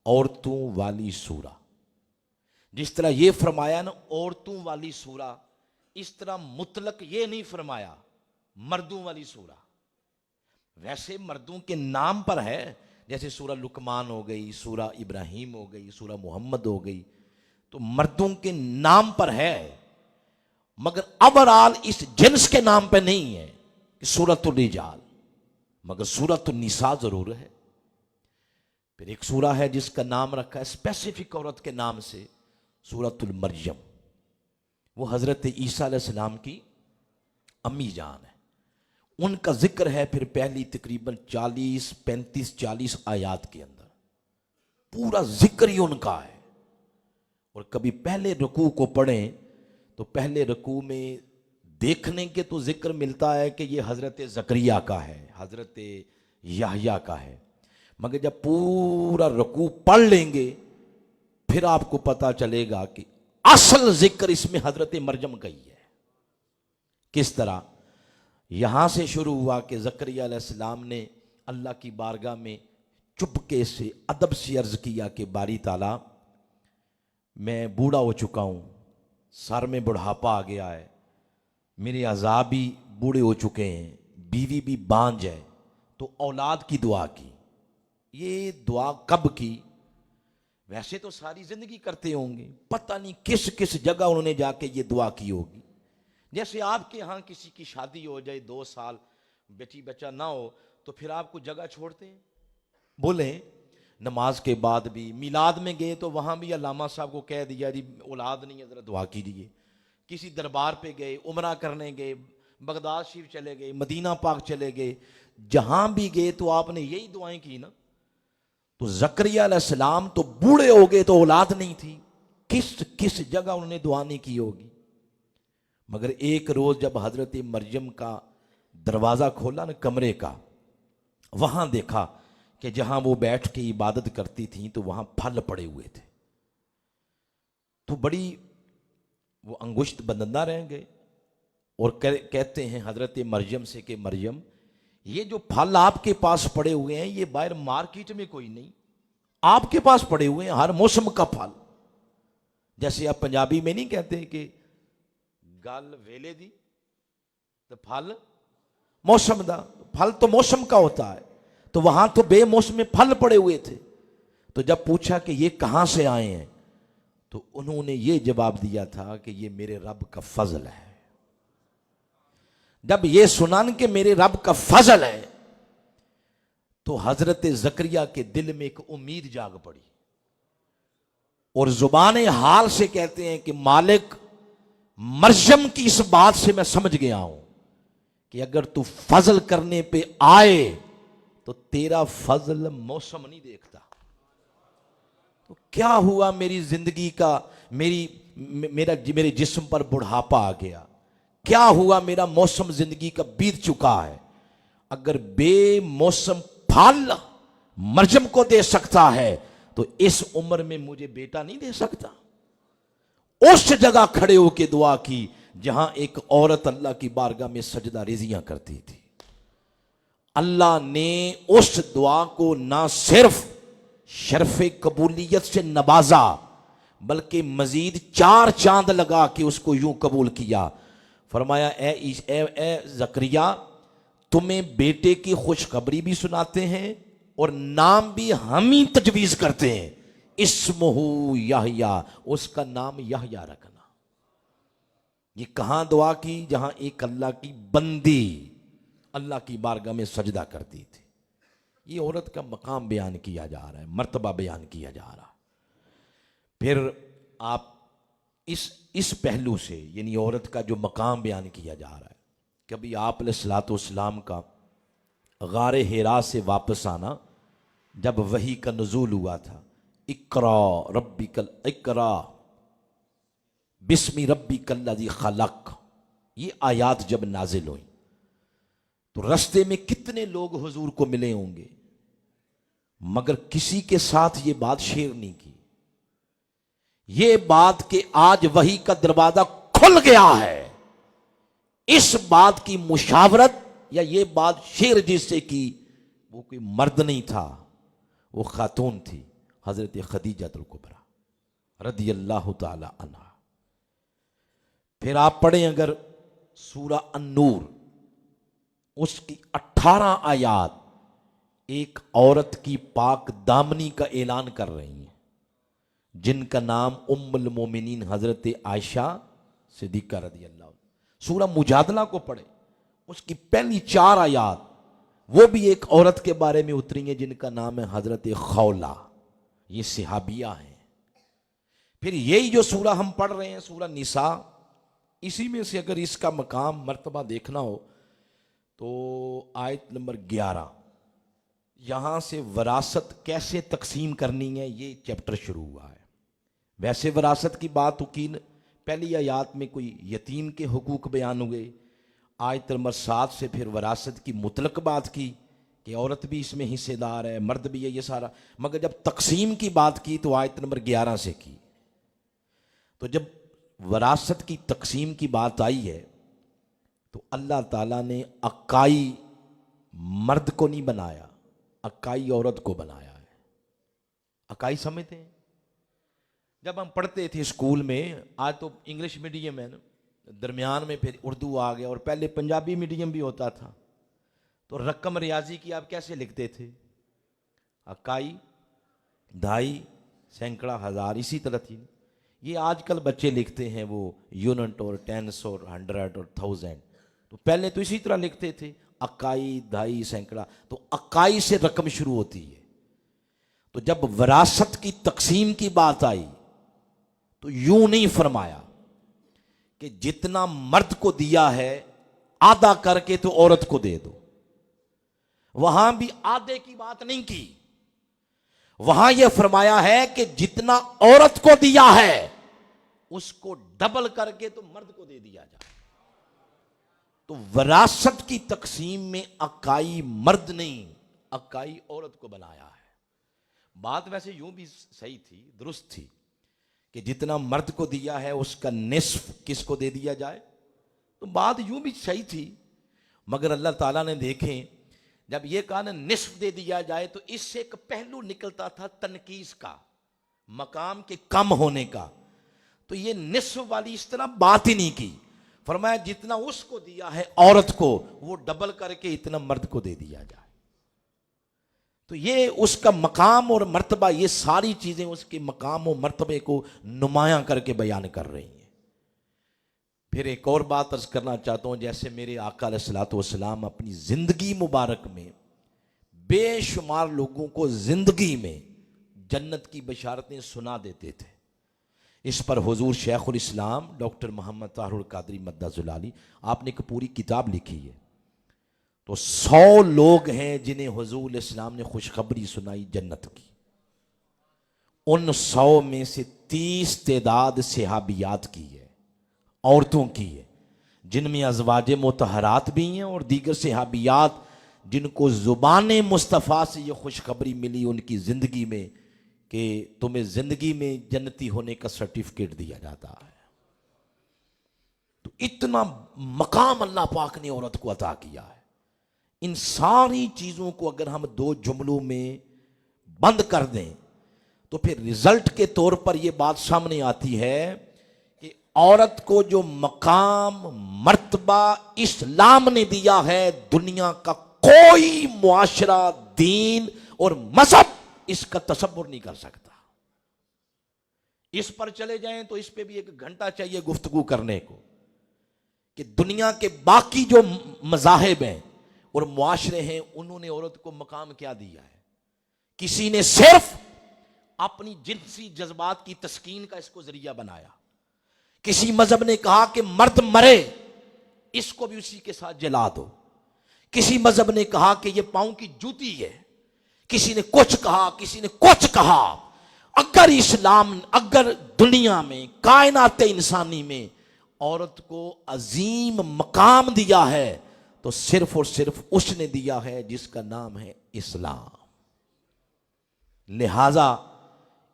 عورتوں والی سورہ. جس طرح یہ فرمایا نا عورتوں والی سورہ، اس طرح مطلق یہ نہیں فرمایا مردوں والی سورہ. ویسے مردوں کے نام پر ہے، جیسے سورہ لقمان ہو گئی، سورہ ابراہیم ہو گئی، سورہ محمد ہو گئی، تو مردوں کے نام پر ہے، مگر اوورال اس جنس کے نام پہ نہیں ہے کہ سورۃ الرجال، مگر سورۃ النساء ضرور ہے. پھر ایک سورہ ہے جس کا نام رکھا ہے اسپیسیفک عورت کے نام سے، سورۃ المریم. وہ حضرت عیسیٰ علیہ السلام کی امی جان ہے. ان کا ذکر ہے پھر پہلی تقریباً 35-40 آیات کے اندر. پورا ذکر ہی ان کا ہے. اور کبھی پہلے رکوع کو پڑھیں تو پہلے رکوع میں دیکھنے کے تو ذکر ملتا ہے کہ یہ حضرت زکریا کا ہے، حضرت یحییٰ کا ہے، مگر جب پورا رکوع پڑھ لیں گے پھر آپ کو پتا چلے گا کہ اصل ذکر اس میں حضرت مریم کا ہی ہے. کس طرح؟ یہاں سے شروع ہوا کہ زکریا علیہ السلام نے اللہ کی بارگاہ میں چپکے سے ادب سے عرض کیا کہ باری تعالیٰ میں بوڑھا ہو چکا ہوں، سر میں بڑھاپا آ گیا ہے، میرے اعضاء بھی بوڑھے ہو چکے ہیں، بیوی بھی بانجھ ہے، تو اولاد کی دعا کی. یہ دعا کب کی؟ ویسے تو ساری زندگی کرتے ہوں گے، پتہ نہیں کس کس جگہ انہوں نے جا کے یہ دعا کی ہوگی. جیسے آپ کے ہاں کسی کی شادی ہو جائے 2 سال بیٹی بچہ نہ ہو تو پھر آپ کو جگہ چھوڑتے ہیں. بولیں نماز کے بعد بھی میلاد میں گئے تو وہاں بھی علامہ صاحب کو کہہ دیا جی اولاد نہیں ہے ذرا دعا کیجیے. کسی دربار پہ گئے، عمرہ کرنے گئے، بغداد شریف چلے گئے، مدینہ پاک چلے گئے، جہاں بھی گئے تو آپ نے یہی دعائیں کی نا. تو زکریا علیہ السلام تو بوڑھے ہو گئے تو اولاد نہیں تھی، کس جگہ انہوں نے دعا نہیں کی ہوگی. مگر ایک روز جب حضرت مریم کا دروازہ کھولا نا کمرے کا، وہاں دیکھا کہ جہاں وہ بیٹھ کے عبادت کرتی تھیں تو وہاں پھل پڑے ہوئے تھے. تو بڑی وہ انگشت بندندہ رہ گئے اور کہتے ہیں حضرت مریم سے کہ مریم یہ جو پھل آپ کے پاس پڑے ہوئے ہیں یہ باہر مارکیٹ میں کوئی نہیں، آپ کے پاس پڑے ہوئے ہیں، ہر موسم کا پھل. جیسے آپ پنجابی میں نہیں کہتے کہ گل ویلے دی تو پھل موسم دا، پھل تو موسم کا ہوتا ہے، تو وہاں تو بے موسم میں پھل پڑے ہوئے تھے. تو جب پوچھا کہ یہ کہاں سے آئے ہیں تو انہوں نے یہ جواب دیا تھا کہ یہ میرے رب کا فضل ہے. جب یہ سنان کہ میرے رب کا فضل ہے تو حضرت زکریا کے دل میں ایک امید جاگ پڑی اور زبان حال سے کہتے ہیں کہ مالک مریم کی اس بات سے میں سمجھ گیا ہوں کہ اگر تو فضل کرنے پہ آئے تو تیرا فضل موسم نہیں دیکھتا. تو کیا ہوا میری زندگی کا، میرے جسم پر بڑھاپا آ گیا، کیا ہوا میرا موسم زندگی کا بیت چکا ہے. اگر بے موسم پھل مریم کو دے سکتا ہے تو اس عمر میں مجھے بیٹا نہیں دے سکتا؟ اس جگہ کھڑے ہو کے دعا کی جہاں ایک عورت اللہ کی بارگاہ میں سجدہ ریزیاں کرتی تھی. اللہ نے اس دعا کو نہ صرف شرف قبولیت سے نوازا بلکہ مزید 4 چاند لگا کے اس کو یوں قبول کیا. فرمایا اے زکریا تمہیں بیٹے کی خوشخبری بھی سناتے ہیں اور نام بھی ہم ہی تجویز کرتے ہیں. اسمہ یحییٰ، اس کا نام یحییٰ رکھنا. یہ کہاں دعا کی؟ جہاں ایک اللہ کی بندی اللہ کی بارگاہ میں سجدہ کرتی تھی. یہ عورت کا مقام بیان کیا جا رہا ہے، مرتبہ بیان کیا جا رہا. پھر آپ اس پہلو سے یعنی عورت کا جو مقام بیان کیا جا رہا ہے، کبھی آپ علیہ الصلوۃ والسلام کا غار حرا سے واپس آنا جب وحی کا نزول ہوا تھا، اقرا بسم ربک الذی خلق، یہ آیات جب نازل ہوئیں تو رستے میں کتنے لوگ حضور کو ملے ہوں گے، مگر کسی کے ساتھ یہ بات شیئر نہیں کی. یہ بات کہ آج وحی کا دروازہ کھل گیا ہے، اس بات کی مشاورت یا یہ بات شیئر جس سے کی وہ کوئی مرد نہیں تھا، وہ خاتون تھی، حضرت خدیجہ الکبریٰ رضی اللہ تعالی عنہا. پھر آپ پڑھیں اگر سورہ النور، اس کی 18 آیات ایک عورت کی پاک دامنی کا اعلان کر رہی ہیں جن کا نام ام المومنین حضرت عائشہ صدیقہ رضی اللہ عنہ. سورہ مجادلہ کو پڑھیں، اس کی پہلی 4 آیات وہ بھی ایک عورت کے بارے میں اتری ہیں جن کا نام ہے حضرت خولہ، یہ صحابیہ ہیں. پھر یہی جو سورہ ہم پڑھ رہے ہیں سورہ نساء، اسی میں سے اگر اس کا مقام مرتبہ دیکھنا ہو تو آیت نمبر 11، یہاں سے وراثت کیسے تقسیم کرنی ہے یہ چیپٹر شروع ہوا ہے. ویسے وراثت کی بات یقین پہلی آیات میں کوئی یتیم کے حقوق بیان ہوئے، آیت نمبر 7 سے پھر وراثت کی مطلق بات کی کہ عورت بھی اس میں حصے دار ہے، مرد بھی ہے، یہ سارا. مگر جب تقسیم کی بات کی تو آیت نمبر 11 سے کی. تو جب وراثت کی تقسیم کی بات آئی ہے تو اللہ تعالیٰ نے اکائی مرد کو نہیں بنایا، اکائی عورت کو بنایا ہے. اکائی سمجھتے ہیں؟ جب ہم پڑھتے تھے اسکول میں، آج تو انگلش میڈیم ہے نا، درمیان میں پھر اردو آ گیا اور پہلے پنجابی میڈیم بھی ہوتا تھا، تو رقم ریاضی کی آپ کیسے لکھتے تھے؟ اکائی، دہائی، سینکڑا، ہزار، اسی طرح تھی. یہ آج کل بچے لکھتے ہیں وہ یونٹ اور ٹینس اور 100 اور 1000، تو پہلے تو اسی طرح لکھتے تھے اکائی، دہائی، سینکڑا. تو اکائی سے رقم شروع ہوتی ہے. تو جب وراثت کی تقسیم کی بات آئی تو یوں نہیں فرمایا کہ جتنا مرد کو دیا ہے آدھا کر کے تو عورت کو دے دو. وہاں بھی آدھے کی بات نہیں کی، وہاں یہ فرمایا ہے کہ جتنا عورت کو دیا ہے اس کو ڈبل کر کے تو مرد کو دے دیا جائے. تو وراثت کی تقسیم میں اکائی مرد نہیں، اکائی عورت کو بنایا ہے. بات ویسے یوں بھی صحیح تھی، درست تھی کہ جتنا مرد کو دیا ہے اس کا نصف کس کو دے دیا جائے. تو بات یوں بھی صحیح تھی، مگر اللہ تعالیٰ نے دیکھیں جب یہ کہا نا نصف دے دیا جائے تو اس سے ایک پہلو نکلتا تھا تنقیص کا، مقام کے کم ہونے کا. تو یہ نصف والی اس طرح بات ہی نہیں کی، فرمایا جتنا اس کو دیا ہے عورت کو وہ ڈبل کر کے اتنا مرد کو دے دیا جائے. تو یہ اس کا مقام اور مرتبہ، یہ ساری چیزیں اس کے مقام و مرتبے کو نمایاں کر کے بیان کر رہی ہیں. پھر ایک اور بات عرض کرنا چاہتا ہوں، جیسے میرے آقا علیہ الصلوۃ والسلام اپنی زندگی مبارک میں بے شمار لوگوں کو زندگی میں جنت کی بشارتیں سنا دیتے تھے. اس پر حضور شیخ الاسلام ڈاکٹر محمد طاہر القادری مدہ ذلالی آپ نے ایک پوری کتاب لکھی ہے. تو 100 لوگ ہیں جنہیں حضور علیہ السلام نے خوشخبری سنائی جنت کی. ان 100 میں سے 30 تعداد صحابیات کی ہے، عورتوں کی ہے، جن میں ازواج مطہرات بھی ہیں اور دیگر صحابیات جن کو زبان مصطفیٰ سے یہ خوشخبری ملی ان کی زندگی میں کہ تمہیں زندگی میں جنتی ہونے کا سرٹیفکیٹ دیا جاتا ہے. تو اتنا مقام اللہ پاک نے عورت کو عطا کیا ہے. ان ساری چیزوں کو اگر ہم دو جملوں میں بند کر دیں تو پھر رزلٹ کے طور پر یہ بات سامنے آتی ہے کہ عورت کو جو مقام مرتبہ اسلام نے دیا ہے دنیا کا کوئی معاشرہ، دین اور مذہب اس کا تصور نہیں کر سکتا. اس پر چلے جائیں تو اس پہ بھی 1 گھنٹہ چاہیے گفتگو کرنے کو کہ دنیا کے باقی جو مذاہب ہیں اور معاشرے ہیں انہوں نے عورت کو مقام کیا دیا ہے. کسی نے صرف اپنی جنسی جذبات کی تسکین کا اس کو ذریعہ بنایا. کسی مذہب نے کہا کہ مرد مرے اس کو بھی اسی کے ساتھ جلا دو. کسی مذہب نے کہا کہ یہ پاؤں کی جوتی ہے. کسی نے کچھ کہا، کسی نے کچھ کہا. اگر اسلام، اگر دنیا میں، کائنات انسانی میں عورت کو عظیم مقام دیا ہے تو صرف اور صرف اس نے دیا ہے جس کا نام ہے اسلام. لہذا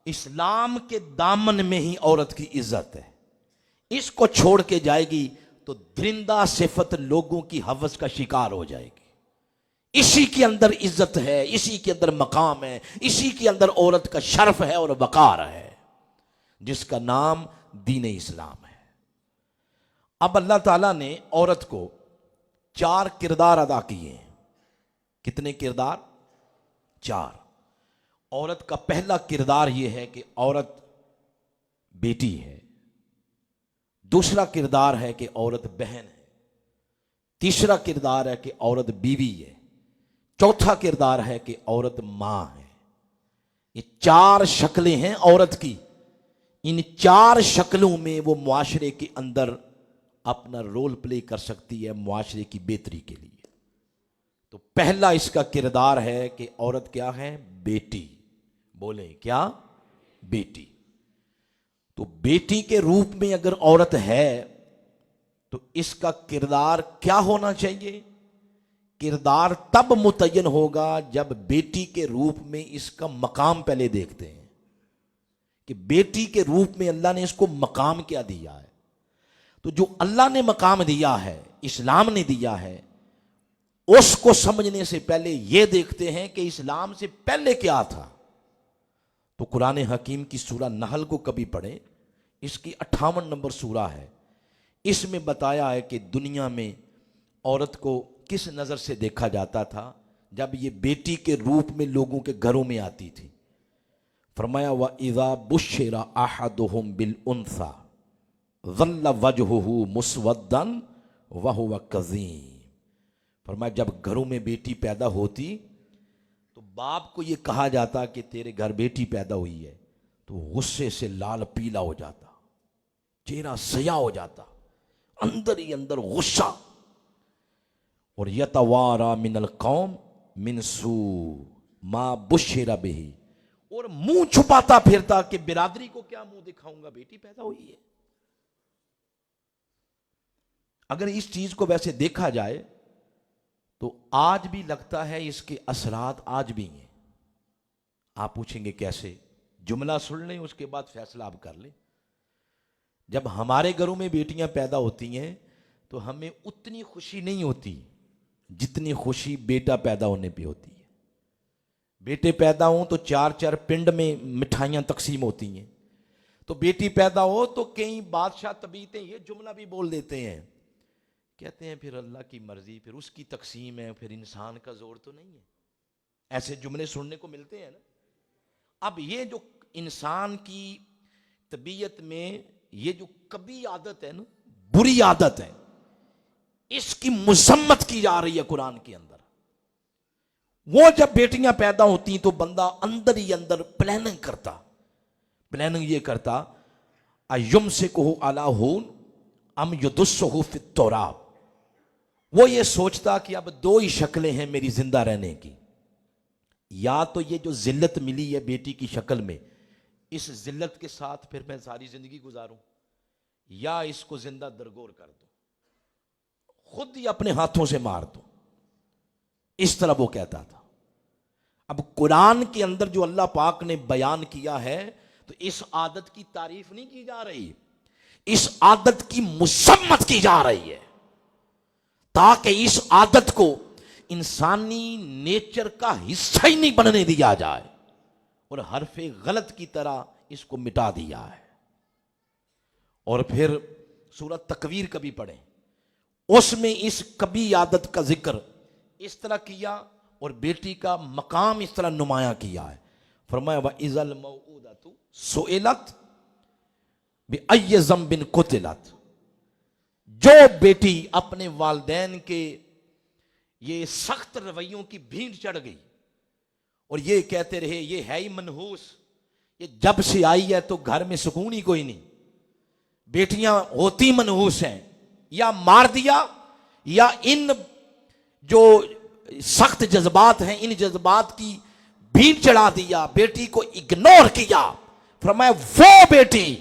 اسلام کے دامن میں ہی عورت کی عزت ہے. اس کو چھوڑ کے جائے گی تو درندہ صفت لوگوں کی ہوس کا شکار ہو جائے گی. اسی کے اندر عزت ہے، اسی کے اندر مقام ہے، اسی کے اندر عورت کا شرف ہے اور وقار ہے جس کا نام دین اسلام ہے. اب اللہ تعالیٰ نے عورت کو 4 کردار ادا کیے ہیں. کتنے کردار؟ 4. عورت کا پہلا کردار یہ ہے کہ عورت بیٹی ہے. دوسرا کردار ہے کہ عورت بہن ہے. تیسرا کردار ہے کہ عورت بیوی ہے. چوتھا کردار ہے کہ عورت ماں ہے. یہ 4 شکلیں ہیں عورت کی. ان 4 شکلوں میں وہ معاشرے کے اندر اپنا رول پلے کر سکتی ہے معاشرے کی بہتری کے لیے. تو پہلا اس کا کردار ہے کہ عورت کیا ہے؟ بیٹی. بولیں کیا؟ بیٹی. تو بیٹی کے روپ میں اگر عورت ہے تو اس کا کردار کیا ہونا چاہیے؟ کردار تب متعین ہوگا جب بیٹی کے روپ میں اس کا مقام پہلے دیکھتے ہیں کہ بیٹی کے روپ میں اللہ نے اس کو مقام کیا دیا ہے. تو جو اللہ نے مقام دیا ہے، اسلام نے دیا ہے، اس کو سمجھنے سے پہلے یہ دیکھتے ہیں کہ اسلام سے پہلے کیا تھا. تو قرآن حکیم کی سورہ نحل کو کبھی پڑھیں، اس کی 58 نمبر سورہ ہے. اس میں بتایا ہے کہ دنیا میں عورت کو کس نظر سے دیکھا جاتا تھا جب یہ بیٹی کے روپ میں لوگوں کے گھروں میں آتی تھی. فرمایا وَإِذَا بُشِّرَ أَحَدُهُمْ بِالْأُنْثَى ظَلَّ وَجْهُهُ مُسْوَدًّا وَهُوَ كَظِيمٌ. فرمایا جب گھروں میں بیٹی پیدا ہوتی تو باپ کو یہ کہا جاتا کہ تیرے گھر بیٹی پیدا ہوئی ہے تو غصے سے لال پیلا ہو جاتا، چہرہ سیاہ ہو جاتا، اندر ہی اندر غصہ. اور یتوارا من القوم من سوء ما بشر بہ، اور منہ چھپاتا پھرتا کہ برادری کو کیا منہ دکھاؤں گا، بیٹی پیدا ہوئی ہے. اگر اس چیز کو ویسے دیکھا جائے تو آج بھی لگتا ہے اس کے اثرات آج بھی ہیں. آپ پوچھیں گے کیسے؟ جملہ سن لیں اس کے بعد فیصلہ آپ کر لیں. جب ہمارے گھروں میں بیٹیاں پیدا ہوتی ہیں تو ہمیں اتنی خوشی نہیں ہوتی جتنی خوشی بیٹا پیدا ہونے پہ ہوتی ہے. بیٹے پیدا ہوں تو 4 پنڈ میں مٹھائیاں تقسیم ہوتی ہیں. تو بیٹی پیدا ہو تو کئی بادشاہ طبیعتیں یہ جملہ بھی بول دیتے ہیں، کہتے ہیں پھر اللہ کی مرضی، پھر اس کی تقسیم ہے، پھر انسان کا زور تو نہیں ہے. ایسے جملے سننے کو ملتے ہیں نا. اب یہ جو انسان کی طبیعت میں یہ جو کبھی عادت ہے نا، بری عادت ہے، اس کی مذمت کی جا رہی ہے قرآن کے اندر. وہ جب بیٹیاں پیدا ہوتی تو بندہ اندر ہی اندر پلاننگ کرتا. پلاننگ یہ کرتا ایمسکہ علی ہون ام یدسہ فی التراب. وہ یہ سوچتا کہ اب 2 ہی شکلیں ہیں میری زندہ رہنے کی، یا تو یہ جو ذلت ملی ہے بیٹی کی شکل میں، اس ذلت کے ساتھ پھر میں ساری زندگی گزاروں، یا اس کو زندہ درگور کر دوں، خود ہی اپنے ہاتھوں سے مار دوں. اس طرح وہ کہتا تھا. اب قرآن کے اندر جو اللہ پاک نے بیان کیا ہے تو اس عادت کی تعریف نہیں کی جا رہی، اس عادت کی مذمت کی جا رہی ہے، تاکہ اس عادت کو انسانی نیچر کا حصہ ہی نہیں بننے دیا جائے اور حرف غلط کی طرح اس کو مٹا دیا ہے۔ اور پھر سورۃ تکویر کبھی پڑھیں، اس میں اس کبھی عادت کا ذکر اس طرح کیا اور بیٹی کا مقام اس طرح نمایاں کیا ہے۔ فرمایا وَإِذَا الْمَوْءُودَةُ سُئِلَتْ بِأَيِّ ذَنبٍ قُتِلَتْ، جو بیٹی اپنے والدین کے یہ سخت رویوں کی بھینٹ چڑھ گئی اور یہ کہتے رہے یہ ہے ہی منحوس، یہ جب سے آئی ہے تو گھر میں سکون ہی کوئی نہیں، بیٹیاں ہوتی منحوس ہیں، یا مار دیا یا ان جو سخت جذبات ہیں ان جذبات کی بھینٹ چڑھا دیا، بیٹی کو اگنور کیا۔ فرمایا وہ بیٹی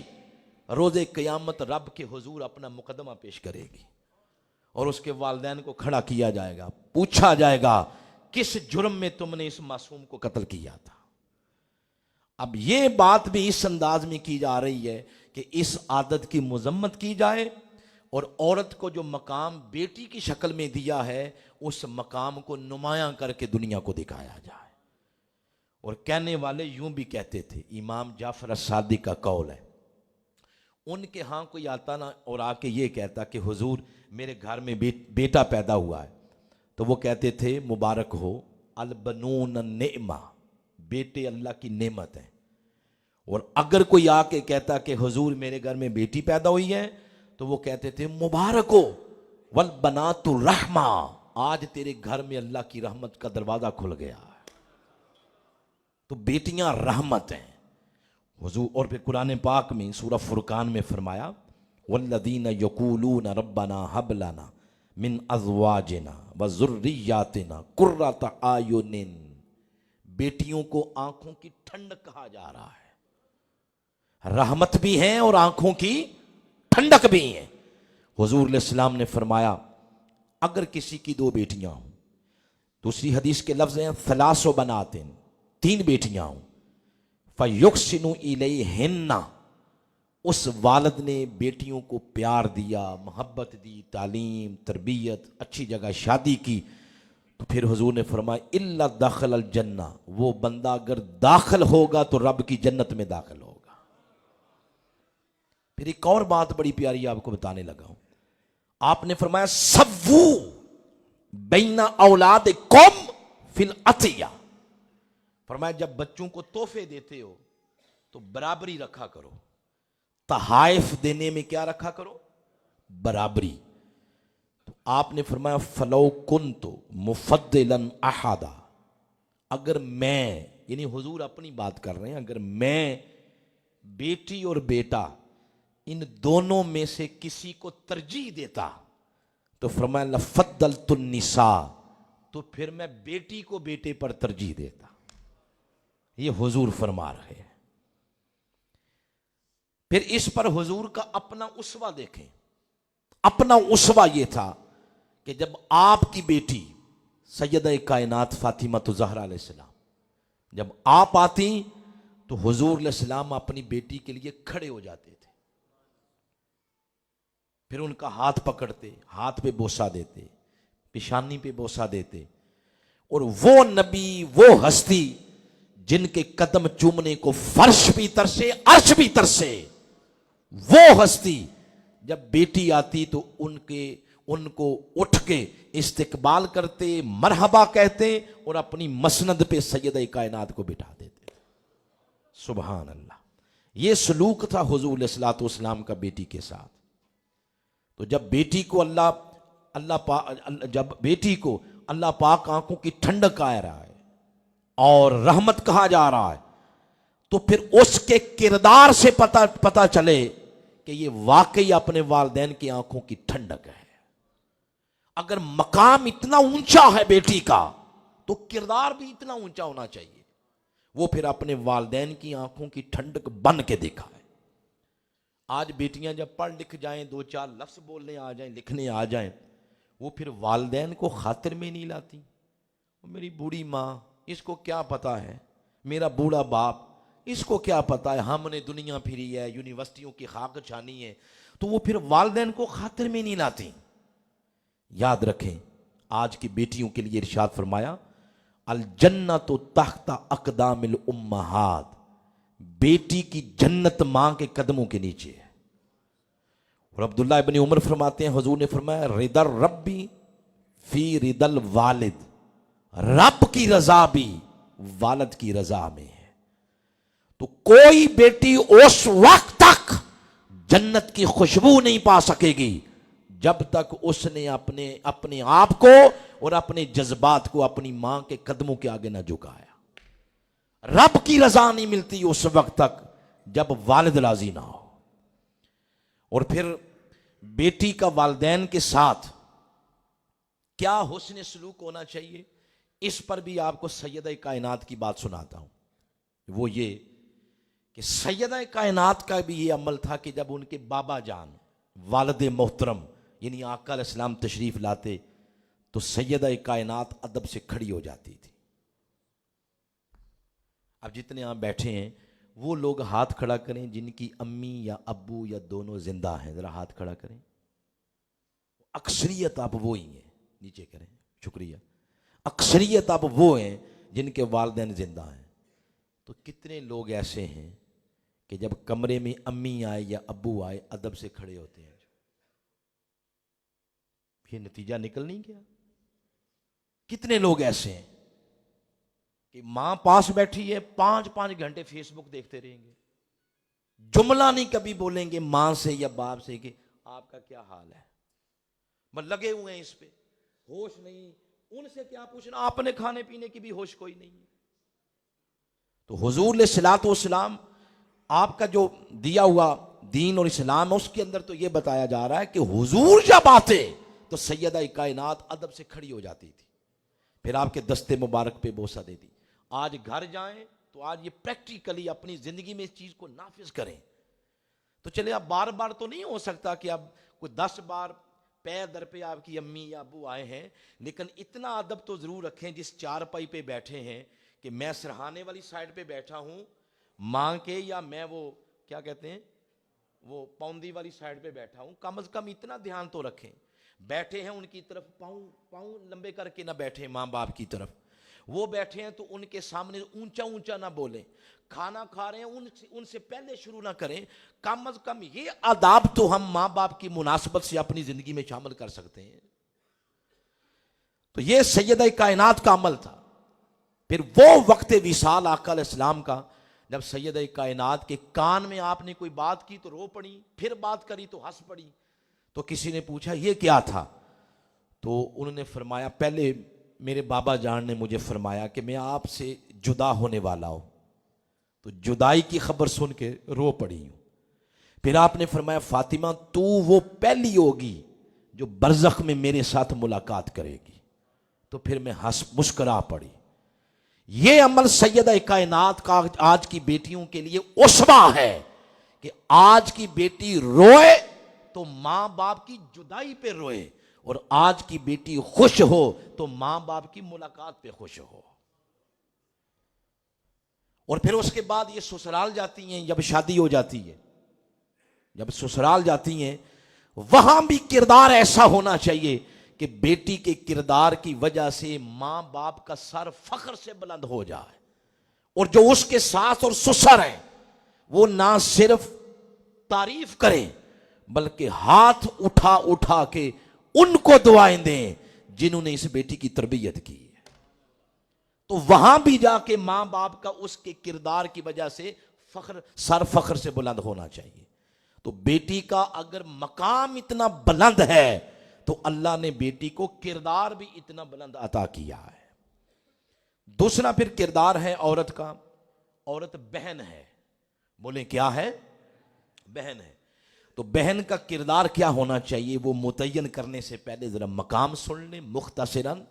روز قیامت رب کے حضور اپنا مقدمہ پیش کرے گی اور اس کے والدین کو کھڑا کیا جائے گا، پوچھا جائے گا کس جرم میں تم نے اس معصوم کو قتل کیا تھا۔ اب یہ بات بھی اس انداز میں کی جا رہی ہے کہ اس عادت کی مذمت کی جائے اور عورت کو جو مقام بیٹی کی شکل میں دیا ہے اس مقام کو نمایاں کر کے دنیا کو دکھایا جائے۔ اور کہنے والے یوں بھی کہتے تھے، امام جعفر الصادق کا قول ہے، ان کے ہاں کوئی آتا نا اور آ کے یہ کہتا کہ حضور میرے گھر میں بیٹا پیدا ہوا ہے، تو وہ کہتے تھے مبارک ہو، البنون النعمہ، بیٹے اللہ کی نعمت ہیں۔ اور اگر کوئی آ کے کہتا کہ حضور میرے گھر میں بیٹی پیدا ہوئی ہے تو وہ کہتے تھے مبارک ہو، والبنات الرحمہ، آج تیرے گھر میں اللہ کی رحمت کا دروازہ کھل گیا ہے۔ تو بیٹیاں رحمت ہیں حضور۔ اور پھر قرآن پاک میں سورہ فرقان میں فرمایا والذین یقولون ربنا ھب لنا من ازواجنا وذریاتنا قرۃ اعین، بیٹیوں کو آنکھوں کی ٹھنڈک کہا جا رہا ہے، رحمت بھی ہیں اور آنکھوں کی ٹھنڈک بھی ہیں۔ حضور علیہ السلام نے فرمایا اگر کسی کی دو بیٹیاں ہوں، دوسری حدیث کے لفظ ہیں ثلاث بنات، تین بیٹیاں ہوں، فَيُحْسِنُ إِلَيْهِنَّ، اس والد نے بیٹیوں کو پیار دیا، محبت دی، تعلیم، تربیت، اچھی جگہ شادی کی، تو پھر حضور نے فرمایا اِلَّا دَخَلَ الْجَنَّةَ، وہ بندہ اگر داخل ہوگا تو رب کی جنت میں داخل ہوگا۔ پھر ایک اور بات بڑی پیاری آپ کو بتانے لگا ہوں، آپ نے فرمایا سَوُّوا بَيْنَ أَوْلَادِكُمْ فِي الْعَطِيَّةِ، فرمایا جب بچوں کو تحفے دیتے ہو تو برابری رکھا کرو، تحائف دینے میں کیا رکھا کرو؟ برابری۔ تو آپ نے فرمایا فَلَوْ كُنْتُ مُفَضِّلًا أَحَدًا، اگر میں، یعنی حضور اپنی بات کر رہے ہیں، اگر میں بیٹی اور بیٹا ان دونوں میں سے کسی کو ترجیح دیتا تو فرمایا لَفَضَّلْتُ النِّسَاءَ، تو پھر میں بیٹی کو بیٹے پر ترجیح دیتا۔ یہ حضور فرما رہے ہیں۔ پھر اس پر حضور کا اپنا اسوہ دیکھیں، اپنا اسوہ یہ تھا کہ جب آپ کی بیٹی سیدہ کائنات فاطمہ الزہرا علیہ السلام جب آپ آتی تو حضور علیہ السلام اپنی بیٹی کے لیے کھڑے ہو جاتے تھے، پھر ان کا ہاتھ پکڑتے، ہاتھ پہ بوسہ دیتے، پیشانی پہ بوسہ دیتے، اور وہ نبی، وہ ہستی جن کے قدم چومنے کو فرش بھی ترسے، عرش بھی ترسے، وہ ہستی جب بیٹی آتی تو ان کو اٹھ کے استقبال کرتے، مرحبا کہتے اور اپنی مسند پہ سیدہ کائنات کو بٹھا دیتے۔ سبحان اللہ، یہ سلوک تھا حضور علیہ الصلوۃ والسلام کا بیٹی کے ساتھ۔ تو جب بیٹی کو اللہ پاک آنکھوں کی ٹھنڈک آ رہا ہے اور رحمت کہا جا رہا ہے تو پھر اس کے کردار سے پتہ چلے کہ یہ واقعی اپنے والدین کی آنکھوں کی ٹھنڈک ہے۔ اگر مقام اتنا اونچا ہے بیٹی کا تو کردار بھی اتنا اونچا ہونا چاہیے، وہ پھر اپنے والدین کی آنکھوں کی ٹھنڈک بن کے دکھائے۔ آج بیٹیاں جب پڑھ لکھ جائیں، دو چار لفظ بولنے آ جائیں، لکھنے آ جائیں، وہ پھر والدین کو خاطر میں نہیں لاتی۔ میری بوڑھی ماں اس کو کیا پتا ہے، میرا بوڑھا باپ اس کو کیا پتا ہے، ہم نے دنیا پھری ہے، یونیورسٹیوں کی خاک چھانی ہے، تو وہ پھر والدین کو خاطر میں نہیں لاتی۔ یاد رکھیں آج کی بیٹیوں کے لیے ارشاد فرمایا الجنت تحت اقدام الامہات، بیٹی کی جنت ماں کے قدموں کے نیچے ہے۔ اور عبداللہ ابن عمر فرماتے ہیں حضور نے فرمایا رضا ربی فی رضا الوالد، رب کی رضا بھی والد کی رضا میں ہے۔ تو کوئی بیٹی اس وقت تک جنت کی خوشبو نہیں پا سکے گی جب تک اس نے اپنے آپ کو اور اپنے جذبات کو اپنی ماں کے قدموں کے آگے نہ جھکایا۔ رب کی رضا نہیں ملتی اس وقت تک جب والد راضی نہ ہو۔ اور پھر بیٹی کا والدین کے ساتھ کیا حسن سلوک ہونا چاہیے، اس پر بھی آپ کو سیدہ کائنات کی بات سناتا ہوں۔ وہ یہ کہ سیدہ کائنات کا بھی یہ عمل تھا کہ جب ان کے بابا جان والد محترم یعنی آقا علیہ السلام تشریف لاتے تو سیدہ کائنات ادب سے کھڑی ہو جاتی تھی۔ اب جتنے آپ بیٹھے ہیں وہ لوگ ہاتھ کھڑا کریں جن کی امی یا ابو یا دونوں زندہ ہیں، ذرا ہاتھ کھڑا کریں۔ اکثریت آپ وہ ہی ہیں، نیچے کریں، شکریہ۔ اکثریت آپ وہ ہیں جن کے والدین زندہ ہیں۔ تو کتنے لوگ ایسے ہیں کہ جب کمرے میں امی آئے یا ابو آئے ادب سے کھڑے ہوتے ہیں؟ یہ نتیجہ نکل نہیں گیا؟ کتنے لوگ ایسے ہیں کہ ماں پاس بیٹھی ہے 5 گھنٹے فیس بک دیکھتے رہیں گے، جملہ نہیں کبھی بولیں گے ماں سے یا باپ سے کہ آپ کا کیا حال ہے، بس لگے ہوئے ہیں اس پہ، ہوش نہیں۔ ان سے کیا پوچھنا، آپ نے کھانے پینے کی بھی ہوش کوئی نہیں ہے۔ تو حضور علیہ الصلوۃ والسلام آپ کا جو دیا ہوا دین اور اسلام ہے اس کے اندر تو یہ بتایا جا رہا ہے کہ حضور جب آتے تو سیدہ کائنات ادب سے کھڑی ہو جاتی تھی، پھر آپ کے دستے مبارک پہ بوسہ دیتی۔ آج گھر جائیں تو آج یہ پریکٹیکلی اپنی زندگی میں اس چیز کو نافذ کریں۔ تو چلے اب بار بار تو نہیں ہو سکتا کہ اب کوئی 10 بار پیر در پہ آپ کی امی یا ابو آئے ہیں، لیکن اتنا ادب تو ضرور رکھیں جس چارپائی پہ بیٹھے ہیں کہ میں سرہانے والی سائڈ پہ بیٹھا ہوں ماں کے، یا میں وہ کیا کہتے ہیں وہ پوندی والی سائڈ پہ بیٹھا ہوں، کم از کم اتنا دھیان تو رکھیں۔ بیٹھے ہیں ان کی طرف پاؤں لمبے کر کے نہ بیٹھیں ماں باپ کی طرف، وہ بیٹھے ہیں تو ان کے سامنے اونچا نہ بولیں، کھانا کھا رہے ہیں ان سے پہلے شروع نہ کریں۔ کم از کم یہ آداب تو ہم ماں باپ کی مناسبت سے اپنی زندگی میں شامل کر سکتے ہیں۔ تو یہ سیدہ کائنات کا عمل تھا۔ پھر وہ وقت وصال آقا علیہ السلام کا جب سیدہ کائنات کے کان میں آپ نے کوئی بات کی تو رو پڑی، پھر بات کری تو ہنس پڑی۔ تو کسی نے پوچھا یہ کیا تھا؟ تو انہوں نے فرمایا پہلے میرے بابا جان نے مجھے فرمایا کہ میں آپ سے جدا ہونے والا ہوں، تو جدائی کی خبر سن کے رو پڑی ہوں۔ پھر آپ نے فرمایا فاطمہ تو وہ پہلی ہوگی جو برزخ میں میرے ساتھ ملاقات کرے گی، تو پھر میں مسکرا پڑی۔ یہ عمل سیدہ کائنات کا آج کی بیٹیوں کے لیے اسوہ ہے کہ آج کی بیٹی روئے تو ماں باپ کی جدائی پہ روئے، اور آج کی بیٹی خوش ہو تو ماں باپ کی ملاقات پہ خوش ہو۔ اور پھر اس کے بعد یہ سسرال جاتی ہیں، جب شادی ہو جاتی ہے، جب سسرال جاتی ہیں وہاں بھی کردار ایسا ہونا چاہیے کہ بیٹی کے کردار کی وجہ سے ماں باپ کا سر فخر سے بلند ہو جائے، اور جو اس کے ساس اور سسر ہیں وہ نہ صرف تعریف کریں بلکہ ہاتھ اٹھا کے ان کو دعائیں دیں جنہوں نے اس بیٹی کی تربیت کی ہے۔ تو وہاں بھی جا کے ماں باپ کا اس کے کردار کی وجہ سے سر فخر سے بلند ہونا چاہیے۔ تو بیٹی کا اگر مقام اتنا بلند ہے تو اللہ نے بیٹی کو کردار بھی اتنا بلند عطا کیا ہے۔ دوسرا پھر کردار ہے عورت کا، عورت بہن ہے، بولیں کیا ہے؟ بہن ہے۔ تو بہن کا کردار کیا ہونا چاہیے وہ متعین کرنے سے پہلے ذرا مقام سن لیں مختصراً۔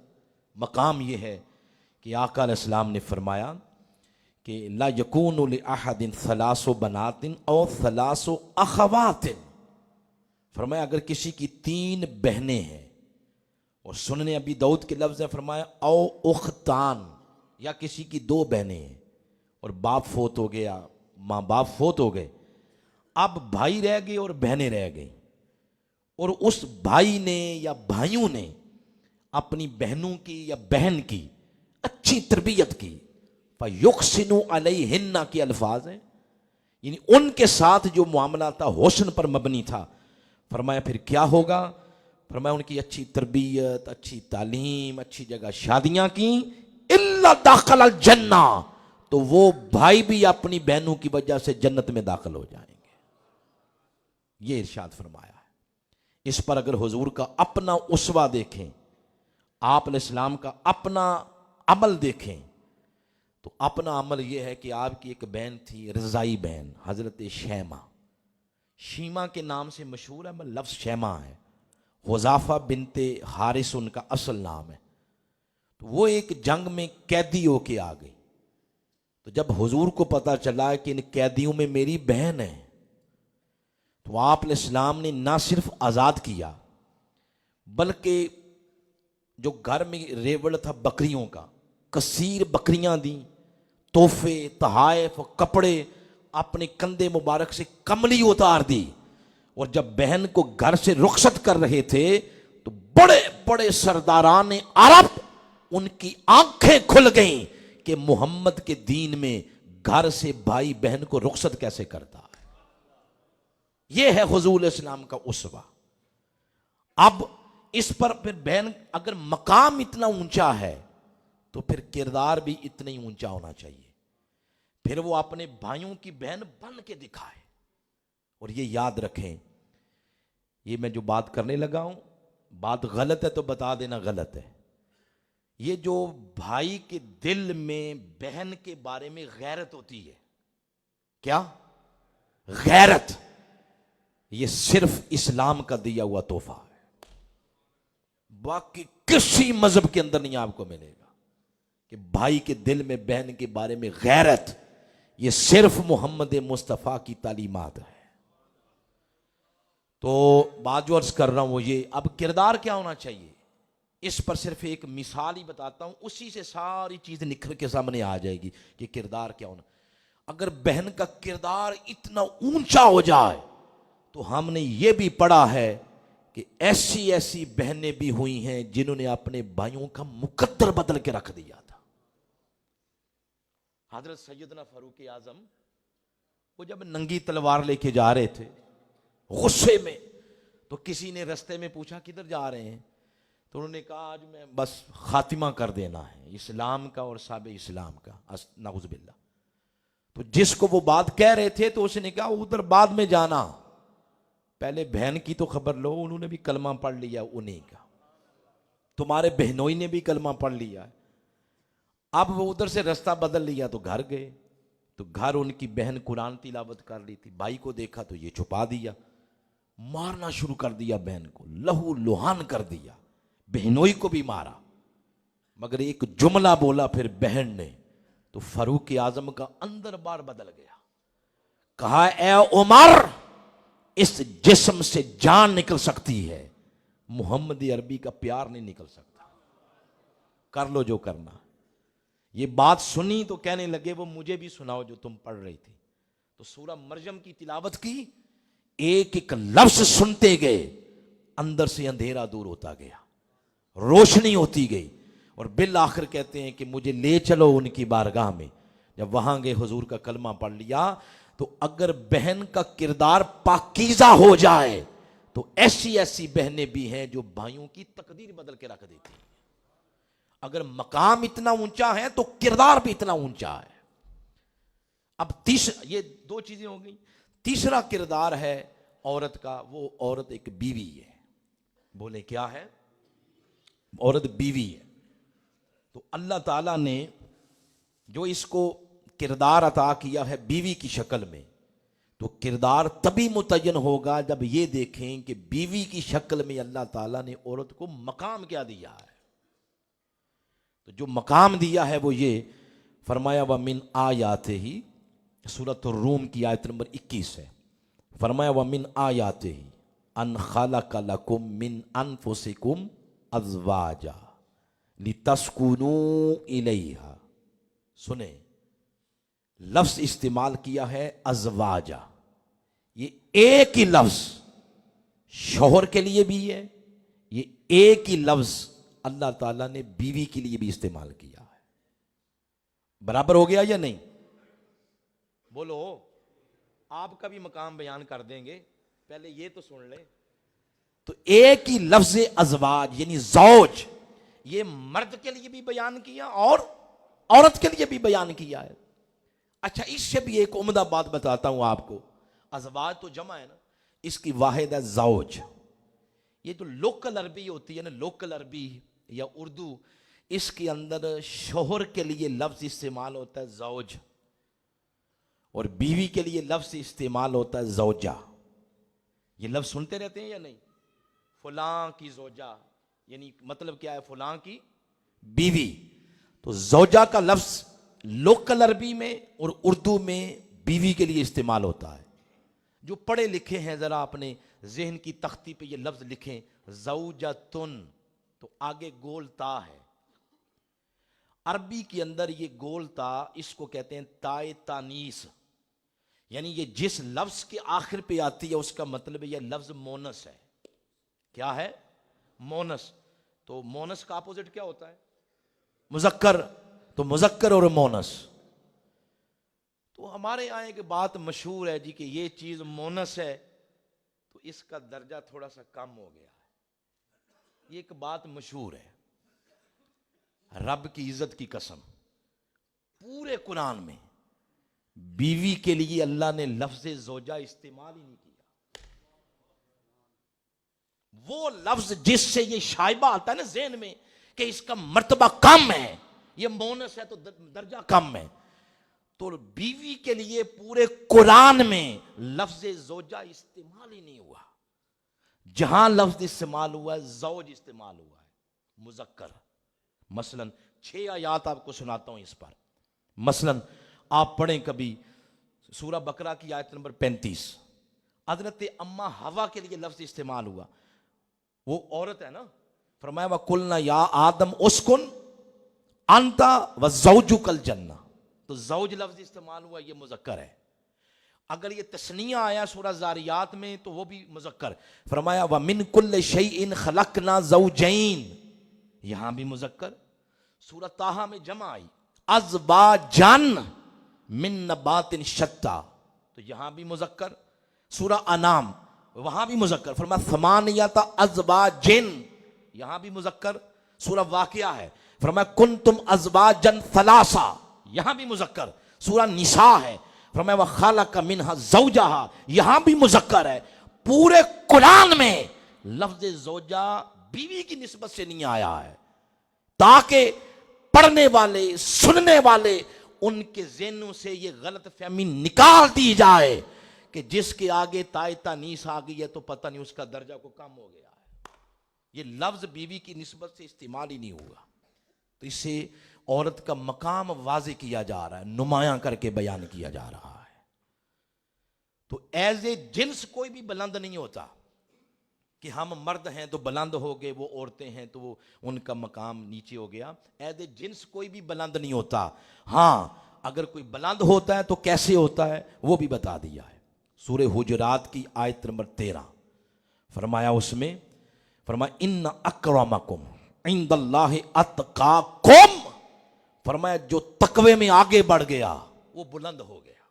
مقام یہ ہے کہ آقا علیہ السلام نے فرمایا کہ لا یکون لأحد ثلاث بنات او ثلاث اخوات، فرمایا اگر کسی کی 3 بہنیں ہیں، اور سننے ابی داؤد کے لفظ ہے فرمایا او اختان، یا کسی کی 2 بہنیں ہیں اور باپ فوت ہو گیا، ماں باپ فوت ہو گئے، اب بھائی رہ گئے اور بہنیں رہ گئیں، اور اس بھائی نے یا بھائیوں نے اپنی بہنوں کی یا بہن کی اچھی تربیت کی، فَيُحْسِنُ عَلَيْهِنَّ کے الفاظ ہیں، یعنی ان کے ساتھ جو معاملہ تھا حسن پر مبنی تھا، فرمایا پھر کیا ہوگا؟ فرمایا ان کی اچھی تربیت، اچھی تعلیم، اچھی جگہ شادیاں کی، اِلَّا دَخَلَ الْجَنَّةَ، تو وہ بھائی بھی اپنی بہنوں کی وجہ سے جنت میں داخل ہو جائیں گے. یہ ارشاد فرمایا ہے. اس پر اگر حضور کا اپنا اسوہ دیکھیں، آپ علیہ السلام کا اپنا عمل دیکھیں، تو اپنا عمل یہ ہے کہ آپ کی ایک بہن تھی، رضائی بہن، حضرت شیمہ. شیمہ کے نام سے مشہور ہے، لفظ شیمہ ہے. حذافہ بنت حارث ان کا اصل نام ہے. تو وہ ایک جنگ میں قیدی ہو کے آ گئی. تو جب حضور کو پتا چلا کہ ان قیدیوں میں میری بہن ہے، تو آپ علیہ السلام نے نہ صرف آزاد کیا، بلکہ جو گھر میں ریوڑ تھا بکریوں کا، کثیر بکریاں دیں، تحفے، تحائف، کپڑے، اپنے کندھے مبارک سے کملی اتار دی. اور جب بہن کو گھر سے رخصت کر رہے تھے تو بڑے بڑے سرداران عرب ان کی آنکھیں کھل گئیں کہ محمد کے دین میں گھر سے بھائی بہن کو رخصت کیسے کرتا ہے. یہ ہے حضور علیہ السلام کا اسوہ. اب اس پر پھر بہن اگر مقام اتنا اونچا ہے تو پھر کردار بھی اتنا ہی اونچا ہونا چاہیے. پھر وہ اپنے بھائیوں کی بہن بن کے دکھائے. اور یہ یاد رکھیں، یہ میں جو بات کرنے لگا ہوں، بات غلط ہے تو بتا دینا غلط ہے. یہ جو بھائی کے دل میں بہن کے بارے میں غیرت ہوتی ہے، کیا غیرت، یہ صرف اسلام کا دیا ہوا تحفہ ہے. باقی کسی مذہب کے اندر نہیں آپ کو ملے گا کہ بھائی کے دل میں بہن کے بارے میں غیرت. یہ صرف محمد مصطفیٰ کی تعلیمات ہے. تو بات جو عرض کر رہا ہوں وہ یہ، اب کردار کیا ہونا چاہیے، اس پر صرف ایک مثال ہی بتاتا ہوں، اسی سے ساری چیز نکھر کے سامنے آ جائے گی کہ کردار کیا ہونا. اگر بہن کا کردار اتنا اونچا ہو جائے تو ہم نے یہ بھی پڑھا ہے کہ ایسی ایسی بہنیں بھی ہوئی ہیں جنہوں نے اپنے بھائیوں کا مقدر بدل کے رکھ دیا تھا. حضرت سیدنا فاروق اعظم وہ جب ننگی تلوار لے کے جا رہے تھے غصے میں، تو کسی نے رستے میں پوچھا کدھر جا رہے ہیں؟ تو انہوں نے کہا آج میں بس خاتمہ کر دینا ہے اسلام کا اور صحابہ اسلام کا، نعوذ باللہ. تو جس کو وہ بات کہہ رہے تھے تو اس نے کہا ادھر بعد میں جانا، پہلے بہن کی تو خبر لو، انہوں نے بھی کلمہ پڑھ لیا، انہیں کا تمہارے بہنوئی نے بھی کلمہ پڑھ لیا. اب وہ ادھر سے رستہ بدل لیا تو گھر گئے، تو گھر ان کی بہن قرآن تلاوت کر رہی تھی. بھائی کو دیکھا تو یہ چھپا دیا، مارنا شروع کر دیا، بہن کو لہو لہان کر دیا، بہنوئی کو بھی مارا. مگر ایک جملہ بولا پھر بہن نے، تو فاروق اعظم کا اندر بار بدل گیا. کہا اے عمر، اس جسم سے جان نکل سکتی ہے، محمد عربی کا پیار نہیں نکل سکتا. کر لو جو کرنا. یہ بات سنی تو کہنے لگے وہ مجھے بھی سناؤ جو تم پڑھ رہی تھی. تو سورہ مریم کی تلاوت کی، ایک ایک لفظ سنتے گئے، اندر سے اندھیرا دور ہوتا گیا، روشنی ہوتی گئی. اور بالآخر کہتے ہیں کہ مجھے لے چلو ان کی بارگاہ میں. جب وہاں گئے حضور کا کلمہ پڑھ لیا. تو اگر بہن کا کردار پاکیزہ ہو جائے تو ایسی ایسی بہنیں بھی ہیں جو بھائیوں کی تقدیر بدل کے رکھ دیتی ہیں. اگر مقام اتنا اونچا ہے تو کردار بھی اتنا اونچا ہے. اب یہ 2 چیزیں ہو گئی. تیسرا کردار ہے عورت کا، وہ عورت ایک بیوی ہے. بولے کیا ہے؟ عورت بیوی ہے. تو اللہ تعالیٰ نے جو اس کو کردار عطا کیا ہے بیوی کی شکل میں، تو کردار تبھی متعین ہوگا جب یہ دیکھیں کہ بیوی کی شکل میں اللہ تعالیٰ نے عورت کو مقام کیا دیا ہے. تو جو مقام دیا ہے وہ یہ فرمایا وَمِنْ آیاتہ، سورۃ الروم کی آیت نمبر 21 ہے. فرمایا وَمِنْ آیاتہ ان خلق لکم من انفسکم ازواجا لتسکنوا الیہا سنیں، لفظ استعمال کیا ہے ازواجا، یہ ایک ہی لفظ شوہر کے لیے بھی ہے، یہ ایک ہی لفظ اللہ تعالیٰ نے بیوی کے لیے بھی استعمال کیا ہے۔ برابر ہو گیا یا نہیں؟ بولو، آپ کا بھی مقام بیان کر دیں گے، پہلے یہ تو سن لیں۔ تو ایک ہی لفظ ازواج یعنی زوج، یہ مرد کے لیے بھی بیان کیا اور عورت کے لیے بھی بیان کیا ہے۔ اچھا، اس سے بھی ایک عمدہ بات بتاتا ہوں آپ کو۔ ازواج تو جمع ہے نا، اس کی واحد ہے زوج۔ یہ جو لوکل عربی ہوتی ہے نا، لوکل عربی یا اردو، اس کے اندر شوہر کے لیے لفظ استعمال ہوتا ہے زوج، اور بیوی کے لیے لفظ استعمال ہوتا ہے زوجہ۔ یہ لفظ سنتے رہتے ہیں یا نہیں؟ فلاں کی زوجہ، یعنی مطلب کیا ہے؟ فلاں کی بیوی۔ تو زوجہ کا لفظ لوکل عربی میں اور اردو میں بیوی کے لیے استعمال ہوتا ہے۔ جو پڑھے لکھے ہیں ذرا اپنے ذہن کی تختی پہ یہ لفظ لکھیں، زوجتن، تو آگے گول تا ہے۔ عربی کے اندر یہ گول تا، اس کو کہتے ہیں تائے تانیس، یعنی یہ جس لفظ کے آخر پہ آتی ہے اس کا مطلب ہے یہ لفظ مونس ہے۔ کیا ہے؟ مونس۔ تو مونس کا اپوزٹ کیا ہوتا ہے؟ مذکر۔ تو مذکر اور مونس، تو ہمارے یہاں ایک بات مشہور ہے جی کہ یہ چیز مونس ہے تو اس کا درجہ تھوڑا سا کم ہو گیا ہے۔ یہ ایک بات مشہور ہے، رب کی عزت کی قسم، پورے قرآن میں بیوی کے لیے اللہ نے لفظ زوجہ استعمال ہی نہیں کیا۔ وہ لفظ جس سے یہ شائبہ آتا ہے نا ذہن میں کہ اس کا مرتبہ کم ہے، یہ مونس ہے تو درجہ کم ہے، تو بیوی کے لیے پورے قرآن میں لفظ زوجہ استعمال ہی نہیں ہوا۔ جہاں لفظ استعمال ہوا ہے زوج استعمال ہوا ہے، مذکر۔ مثلا 6 آیات آپ کو سناتا ہوں اس پر۔ مثلا آپ پڑھیں کبھی سورہ بقرہ کی آیت نمبر 35، حضرت اما حوا کے لیے لفظ استعمال ہوا، وہ عورت ہے نا، فرمایا وَقُلْنَا يَا آدم اسکن انت وزوجک الجنہ، تو زوج لفظ استعمال ہوا، یہ مذکر ہے۔ اگر یہ تثنیہ آیا سورہ زاریات میں تو وہ بھی مذکر، فرمایا وَمِن كُلِّ شَيْءٍ خَلَقْنَا زَوْجَيْن، یہاں بھی مذکر۔ سورہ طٰہٰ میں جمع آئی ازواجن من نبات شتیٰ، تو یہاں بھی مذکر۔ سورہ انعام وہاں بھی مذکر، فرمایا ثمانیۃ ازواجن، یہاں بھی مذکر۔ سورہ واقعہ ہے، فرمایا کنتم ازواجن ثلاثہ، یہاں بھی مذکر۔ سورہ نساء ہے، فرمایا وخلق منہا زوجہا، یہاں بھی مذکر ہے۔ پورے قرآن میں لفظ زوجہ بیوی کی نسبت سے نہیں آیا ہے، تاکہ پڑھنے والے سننے والے ان کے ذہنوں سے یہ غلط فہمی نکال دی جائے کہ جس کے آگے تائے تانیس آ گئی ہے تو پتہ نہیں اس کا درجہ کو کم ہو گیا ہے۔ یہ لفظ بیوی کی نسبت سے استعمال ہی نہیں ہوا، تو اس سے عورت کا مقام واضح کیا جا رہا ہے، نمایاں کر کے بیان کیا جا رہا ہے۔ تو ایز اے جنس کوئی بھی بلند نہیں ہوتا کہ ہم مرد ہیں تو بلند ہو گئے، وہ عورتیں ہیں تو وہ ان کا مقام نیچے ہو گیا۔ ایز اے جنس کوئی بھی بلند نہیں ہوتا، ہاں اگر کوئی بلند ہوتا ہے تو کیسے ہوتا ہے وہ بھی بتا دیا ہے۔ سورہ حجرات کی آیت نمبر 13 فرمایا، اس میں فرمایا ان اکرمکم عند اللہ اتقاکم، فرمایا جو تقوی میں آگے بڑھ گیا وہ بلند ہو گیا۔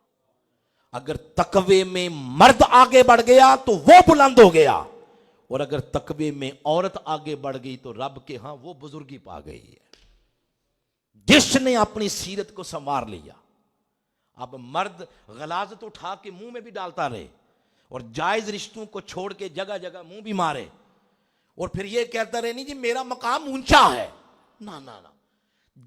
اگر تقوی میں مرد آگے بڑھ گیا تو وہ بلند ہو گیا، اور اگر تقوی میں عورت آگے بڑھ گئی تو رب کے ہاں وہ بزرگی پا گئی ہے۔ جس نے اپنی سیرت کو سنوار لیا، اب مرد غلاظت اٹھا کے منہ میں بھی ڈالتا رہے اور جائز رشتوں کو چھوڑ کے جگہ جگہ منہ بھی مارے اور پھر یہ کہتا رہے نہیں جی میرا مقام اونچا ہے، نا نا نا،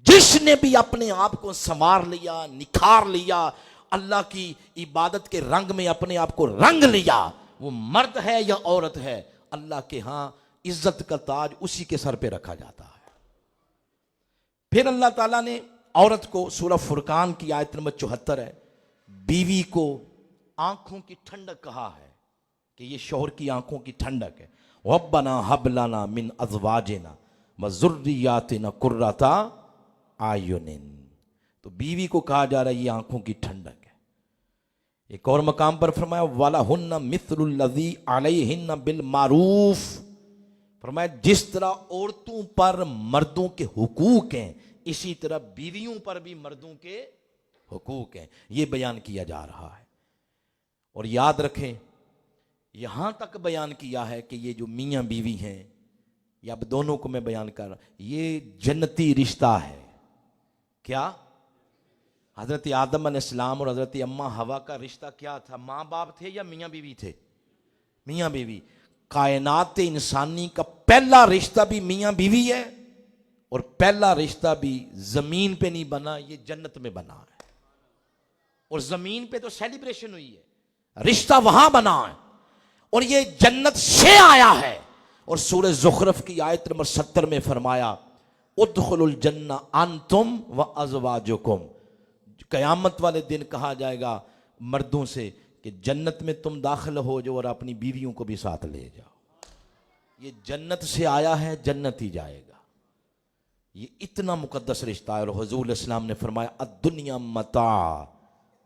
جس نے بھی اپنے آپ کو سنوار لیا، نکھار لیا، اللہ کی عبادت کے رنگ میں اپنے آپ کو رنگ لیا، وہ مرد ہے یا عورت ہے، اللہ کے ہاں عزت کا تاج اسی کے سر پہ رکھا جاتا ہے۔ پھر اللہ تعالیٰ نے عورت کو سورہ فرقان کی آیت نمبر 74 ہے، بیوی کو آنکھوں کی ٹھنڈک کہا ہے کہ یہ شوہر کی آنکھوں کی ٹھنڈک ہے۔ ربنا ہب لنا من ازواجنا وذریاتنا قرۃ اعین، تو بیوی کو کہا جا رہا ہے یہ آنکھوں کی ٹھنڈک ہے۔ ایک اور مقام پر فرمایا وَلَهُنَّ مِثْلُ الَّذِي عَلَيْهِنَّ بِالْمَعْرُوفِ، فرمایا جس طرح عورتوں پر مردوں کے حقوق ہیں اسی طرح بیویوں پر بھی مردوں کے حقوق ہیں، یہ بیان کیا جا رہا ہے۔ اور یاد رکھیں یہاں تک بیان کیا ہے کہ یہ جو میاں بیوی ہیں، یا اب دونوں کو میں بیان کر رہا ہوں، یہ جنتی رشتہ ہے۔ کیا؟ حضرت آدم علیہ السلام اور حضرت اماں حوا کا رشتہ کیا تھا؟ ماں باپ تھے یا میاں بیوی تھے؟ میاں بیوی۔ کائنات انسانی کا پہلا رشتہ بھی میاں بیوی ہے، اور پہلا رشتہ بھی زمین پہ نہیں بنا، یہ جنت میں بنا ہے۔ اور زمین پہ تو سیلیبریشن ہوئی ہے، رشتہ وہاں بنا ہے، اور یہ جنت سے آیا ہے۔ اور سورہ زخرف کی آیت نمبر 70 میں فرمایا ادخلوا الجنہ انتم وازواجکم، قیامت والے دن کہا جائے گا مردوں سے کہ جنت میں تم داخل ہو جاؤ اور اپنی بیویوں کو بھی ساتھ لے جاؤ۔ یہ جنت سے آیا ہے، جنت ہی جائے گا۔ یہ اتنا مقدس رشتہ ہے۔ اور حضور علیہ السلام نے فرمایا الدنیا متاع،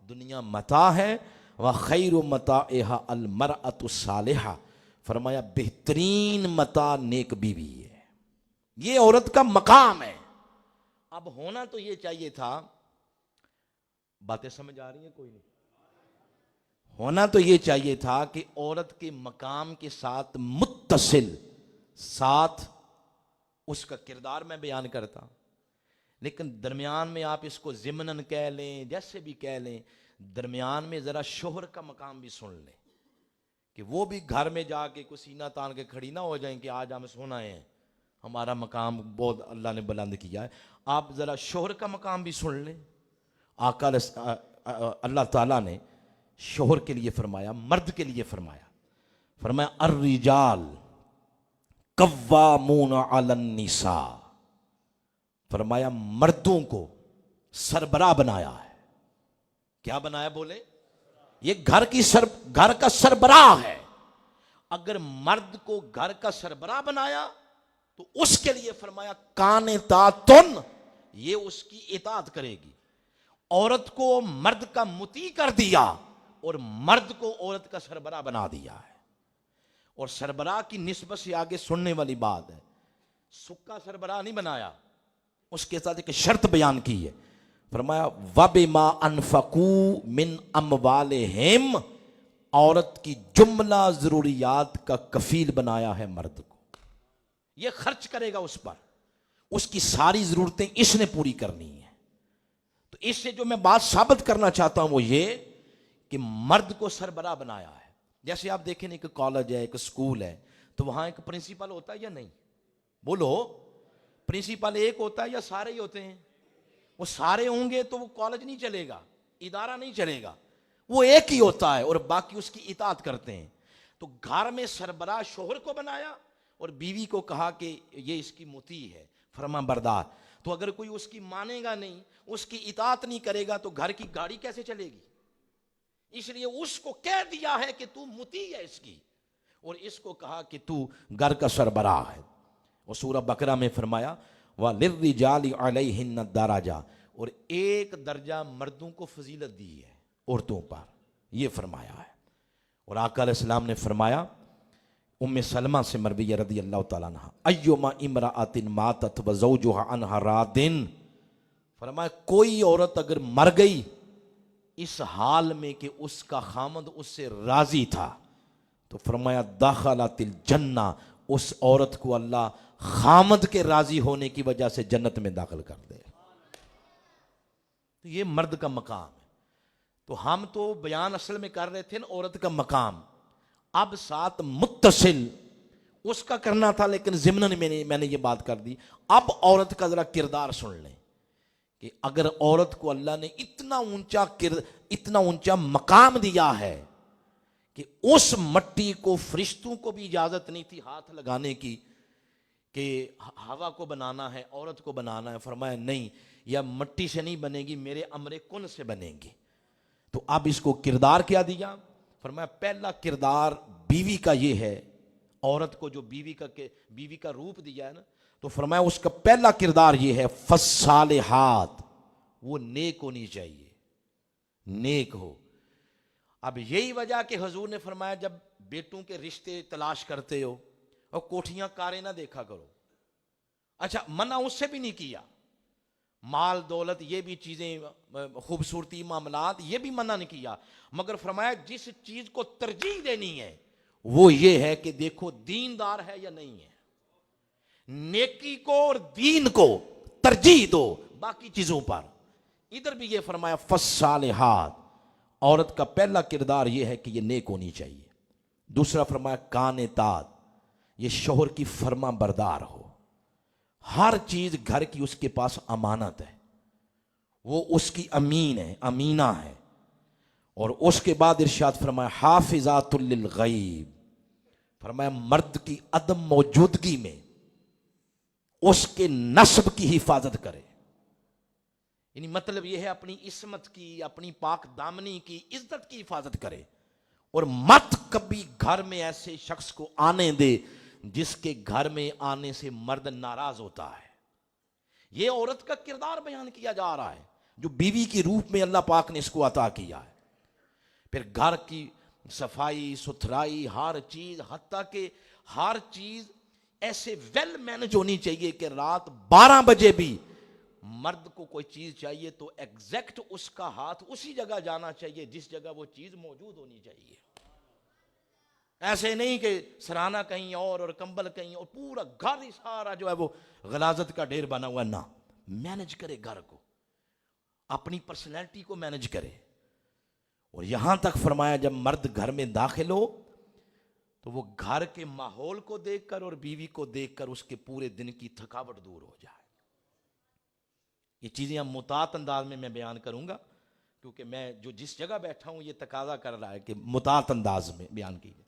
دنیا متاع ہے، وخیر متاعها المرأة الصالحہ، فرمایا بہترین متاع نیک بیوی ہے۔ یہ عورت کا مقام ہے۔ اب ہونا تو یہ چاہیے تھا، باتیں سمجھ آ رہی ہیں کوئی نہیں؟ ہونا تو یہ چاہیے تھا کہ عورت کے مقام کے ساتھ متصل ساتھ اس کا کردار میں بیان کرتا، لیکن درمیان میں آپ اس کو ضمناً کہہ لیں، جیسے بھی کہہ لیں، درمیان میں ذرا شوہر کا مقام بھی سن لیں کہ وہ بھی گھر میں جا کے کوئی سینہ تان کے کھڑی نہ ہو جائیں کہ آج ہم سونا ہیں، ہمارا مقام بہت اللہ نے بلند کیا ہے۔ آپ ذرا شوہر کا مقام بھی سن لیں۔ آقا اللہ تعالیٰ نے شوہر کے لیے فرمایا، مرد کے لیے فرمایا الرجال قوامون علی النساء، فرمایا مردوں کو سربراہ بنایا ہے۔ کیا بنایا بولے؟ یہ گھر کا سربراہ ہے۔ اگر مرد کو گھر کا سربراہ بنایا تو اس کے لیے فرمایا قانتاتن، یہ اس کی اطاعت کرے گی۔ عورت کو مرد کا مطیع کر دیا اور مرد کو عورت کا سربراہ بنا دیا ہے۔ اور سربراہ کی نسبت سے آگے سننے والی بات ہے، سکا سربراہ نہیں بنایا، اس کے ساتھ ایک شرط بیان کی ہے، فرمایا وَبِمَا أَنفَقُوا مِنْ أَمْوَالِهِمْ، عورت کی جملہ ضروریات کا کفیل بنایا ہے مرد کو، یہ خرچ کرے گا اس پر، اس کی ساری ضرورتیں اس نے پوری کرنی ہیں۔ تو اس سے جو میں بات ثابت کرنا چاہتا ہوں وہ یہ کہ مرد کو سربراہ بنایا ہے۔ جیسے آپ دیکھیں ایک کالج ہے، ایک اسکول ہے، تو وہاں ایک پرنسپل ہوتا ہے یا نہیں؟ بولو، پرنسپل ایک ہوتا ہے یا سارے ہی ہوتے ہیں؟ وہ سارے ہوں گے تو وہ کالج نہیں چلے گا، ادارہ نہیں چلے گا، وہ ایک ہی ہوتا ہے اور باقی اس کی اطاعت کرتے ہیں۔ تو گھر میں سربراہ شوہر کو بنایا اور بیوی کو کہا کہ یہ اس کی مطیع ہے، فرما بردار۔ تو اگر کوئی اس کی مانے گا نہیں، اس کی اطاعت نہیں کرے گا تو گھر کی گاڑی کیسے چلے گی؟ اس لیے اس کو کہہ دیا ہے کہ تو مطیع ہے اس کی، اور اس کو کہا کہ تو گھر کا سربراہ ہے۔ اور سورہ بقرہ میں فرمایا وَلِلرِّجَالِ عَلَيْهِنَّ دَرَجَةٌ، اور ایک درجہ مردوں کو فضیلت دی ہے عورتوں پر، یہ فرمایا ہے۔ اور آقا علیہ السلام نے فرمایا، ام سلمہ سے مروی رضی اللہ تعالیٰ عنہ، ایما امرأۃ ماتت وزوجها عنها راضٍ، فرمایا کوئی عورت اگر مر گئی اس حال میں کہ اس کا خامند اس سے راضی تھا، تو فرمایا دخلت الجنہ، اس عورت کو اللہ خامد کے راضی ہونے کی وجہ سے جنت میں داخل کر دے۔ تو یہ مرد کا مقام ہے۔ تو ہم تو بیان اصل میں کر رہے تھے نا عورت کا مقام، اب ساتھ متصل اس کا کرنا تھا، لیکن ضمن میں نے یہ بات کر دی۔ اب عورت کا ذرا کردار سن لیں کہ اگر عورت کو اللہ نے اتنا اونچا مقام دیا ہے کہ اس مٹی کو فرشتوں کو بھی اجازت نہیں تھی ہاتھ لگانے کی کہ ہوا کو بنانا ہے، عورت کو بنانا ہے، فرمایا نہیں، یا مٹی سے نہیں بنے گی، میرے امر کن سے بنے گی۔ تو اب اس کو کردار کیا دیا؟ فرمایا پہلا کردار بیوی کا یہ ہے، عورت کو جو بیوی کا روپ دیا ہے نا، تو فرمایا اس کا پہلا کردار یہ ہے فالصالحات، وہ نیک ہونی چاہیے، نیک ہو۔ اب یہی وجہ کہ حضور نے فرمایا جب بیٹوں کے رشتے تلاش کرتے ہو اور کوٹھیاں کاریں نہ دیکھا کرو۔ اچھا، منع اس سے بھی نہیں کیا، مال دولت یہ بھی چیزیں، خوبصورتی معاملات یہ بھی منع نہیں کیا، مگر فرمایا جس چیز کو ترجیح دینی ہے وہ یہ ہے کہ دیکھو دیندار ہے یا نہیں ہے، نیکی کو اور دین کو ترجیح دو باقی چیزوں پر۔ ادھر بھی یہ فرمایا فالصالحات، عورت کا پہلا کردار یہ ہے کہ یہ نیک ہونی چاہیے۔ دوسرا فرمایا قانتات، یہ شوہر کی فرما بردار ہو، ہر چیز گھر کی اس کے پاس امانت ہے، وہ اس کی امین ہے، امینہ ہے۔ اور اس کے بعد ارشاد فرمایا حافظات للغیب، فرمایا مرد کی عدم موجودگی میں اس کے نسب کی حفاظت کرے، یعنی مطلب یہ ہے اپنی عصمت کی، اپنی پاک دامنی کی، عزت کی حفاظت کرے، اور مت کبھی گھر میں ایسے شخص کو آنے دے جس کے گھر میں آنے سے مرد ناراض ہوتا ہے۔ یہ عورت کا کردار بیان کیا جا رہا ہے جو بیوی کی روپ میں اللہ پاک نے اس کو عطا کیا ہے۔ پھر گھر کی صفائی ستھرائی، ہر چیز، حتیٰ کہ ہر چیز ایسے ویل مینج ہونی چاہیے کہ رات 12 بجے بھی مرد کو کوئی چیز چاہیے تو ایگزیکٹ اس کا ہاتھ اسی جگہ جانا چاہیے جس جگہ وہ چیز موجود ہونی چاہیے۔ ایسے نہیں کہ سرانہ کہیں اور کمبل کہیں اور پورا گھر ہی سارا جو ہے وہ غلاظت کا ڈھیر بنا ہوا، نہ، مینج کرے گھر کو، اپنی پرسنالٹی کو مینج کرے۔ اور یہاں تک فرمایا جب مرد گھر میں داخل ہو تو وہ گھر کے ماحول کو دیکھ کر اور بیوی کو دیکھ کر اس کے پورے دن کی تھکاوٹ دور ہو جائے۔ یہ چیزیں ہم متعت انداز میں بیان کروں گا کیونکہ میں جو جس جگہ بیٹھا ہوں یہ تقاضا کر رہا ہے کہ متعت انداز میں بیان کیجیے۔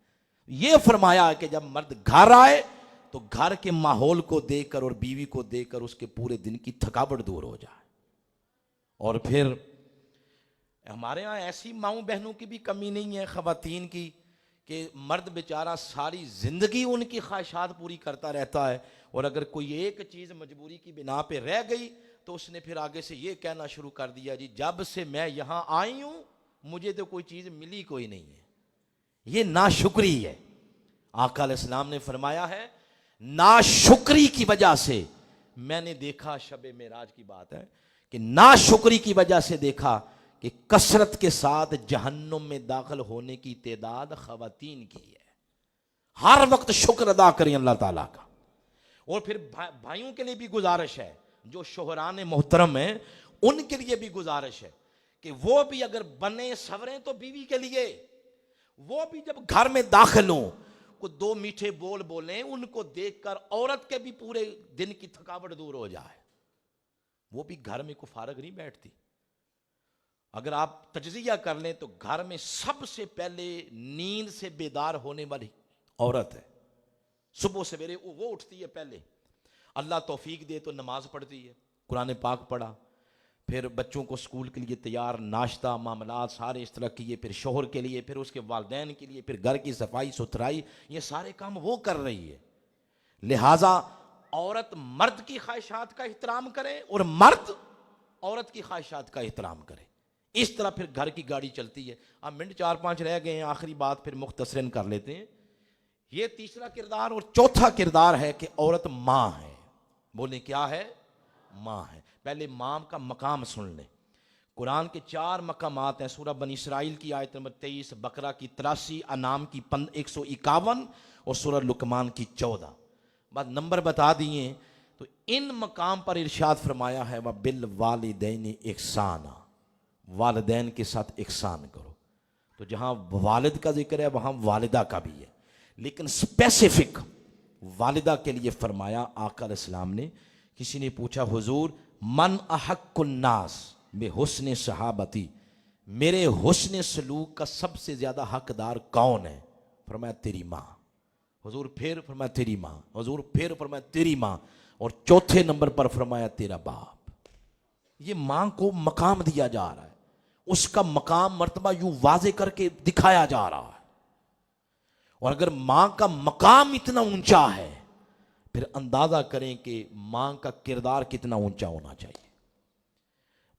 یہ فرمایا کہ جب مرد گھر آئے تو گھر کے ماحول کو دیکھ کر اور بیوی کو دیکھ کر اس کے پورے دن کی تھکاوٹ دور ہو جائے۔ اور پھر ہمارے ہاں ایسی ماؤں بہنوں کی بھی کمی نہیں ہے خواتین کی کہ مرد بیچارہ ساری زندگی ان کی خواہشات پوری کرتا رہتا ہے، اور اگر کوئی ایک چیز مجبوری کی بنا پہ رہ گئی تو اس نے پھر آگے سے یہ کہنا شروع کر دیا جی جب سے میں یہاں آئی ہوں مجھے تو کوئی چیز ملی کوئی نہیں ہے۔ یہ ناشکری ہے۔ آقا علیہ السلام نے فرمایا ہے ناشکری کی وجہ سے میں نے دیکھا، شب معراج کی بات ہے کہ ناشکری کی وجہ سے دیکھا کہ کثرت کے ساتھ جہنم میں داخل ہونے کی تعداد خواتین کی ہے۔ ہر وقت شکر ادا کریں اللہ تعالیٰ کا۔ اور پھر بھائیوں کے لیے بھی گزارش ہے، جو شوہران محترم ہیں ان کے لیے بھی گزارش ہے کہ وہ بھی اگر بنے سوریں تو بیوی کے لیے وہ بھی جب گھر میں داخل ہوں کو 2 میٹھے بول بولیں، ان کو دیکھ کر عورت کے بھی پورے دن کی تھکاوٹ دور ہو جائے۔ وہ بھی گھر میں کو فارغ نہیں بیٹھتی۔ اگر آپ تجزیہ کر لیں تو گھر میں سب سے پہلے نیند سے بیدار ہونے والی عورت ہے۔ صبح سویرے وہ اٹھتی ہے، پہلے اللہ توفیق دے تو نماز پڑھتی ہے، قرآن پاک پڑھا، پھر بچوں کو اسکول کے لیے تیار، ناشتہ معاملات سارے اس طرح کیے، پھر شوہر کے لیے، پھر اس کے والدین کے لیے، پھر گھر کی صفائی ستھرائی، یہ سارے کام وہ کر رہی ہے۔ لہٰذا عورت مرد کی خواہشات کا احترام کرے اور مرد عورت کی خواہشات کا احترام کرے، اس طرح پھر گھر کی گاڑی چلتی ہے۔ اب منٹ 4-5 رہ گئے ہیں، آخری بات پھر مختصراً کر لیتے ہیں۔ یہ تیسرا کردار، اور چوتھا کردار ہے کہ عورت ماں ہے۔ بولیں کیا ہے؟ ماں ہے۔ پہلے ماں کا مقام سن لیں۔ قرآن کے 4 مقامات ہیں، سورہ بنی اسرائیل کی آیت نمبر 23، بقرہ کی 83، انعام کی 151 اور سورہ لقمان کی 14۔ بعد نمبر بتا دیے تو ان مقام پر ارشاد فرمایا ہے وَبِالْوَالِدَيْنِ إِحْسَانًا، والدین کے ساتھ احسان کرو۔ تو جہاں والد کا ذکر ہے وہاں والدہ کا بھی ہے، لیکن اسپیسیفک والدہ کے لیے فرمایا آقا علیہ السلام نے۔ کسی نے پوچھا حضور من احق الناس بحسن صحابتی، میرے حسن سلوک کا سب سے زیادہ حقدار کون ہے؟ فرمایا تیری ماں۔ حضور پھر فرمایا تیری ماں، حضور پھر فرمایا تیری ماں، اور چوتھے نمبر پر فرمایا تیرا باپ۔ یہ ماں کو مقام دیا جا رہا ہے، اس کا مقام مرتبہ یوں واضح کر کے دکھایا جا رہا ہے۔ اور اگر ماں کا مقام اتنا اونچا ہے پھر اندازہ کریں کہ ماں کا کردار کتنا اونچا ہونا چاہیے۔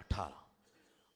18।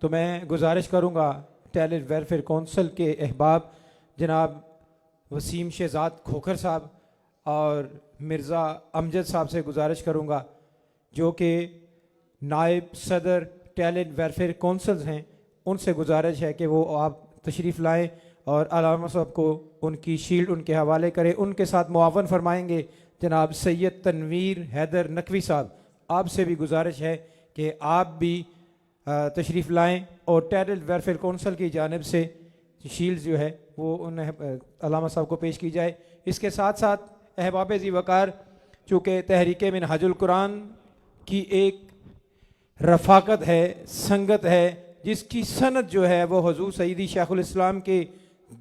تو میں گزارش کروں گا ٹیلنٹ ویلفیئر کونسل کے احباب جناب وسیم شہزاد کھوکھر صاحب اور مرزا امجد صاحب سے گزارش کروں گا جو کہ نائب صدر ٹیلنٹ ویلفیئر کونسلز ہیں، ان سے گزارش ہے کہ وہ آپ تشریف لائیں اور علامہ صاحب کو ان کی شیلڈ ان کے حوالے کریں۔ ان کے ساتھ معاون فرمائیں گے جناب سید تنویر حیدر نقوی صاحب۔ آپ سے بھی گزارش ہے کہ آپ بھی تشریف لائیں اور ٹیلنٹ ویلفیئر کونسل کی جانب سے شیلڈ جو ہے وہ انہیں علامہ صاحب کو پیش کی جائے۔ اس کے ساتھ ساتھ احباب ذی وقار، چونکہ تحریک منہاج القرآن کی ایک رفاقت ہے، سنگت ہے، جس کی سند جو ہے وہ حضور سیدی شیخ الاسلام کے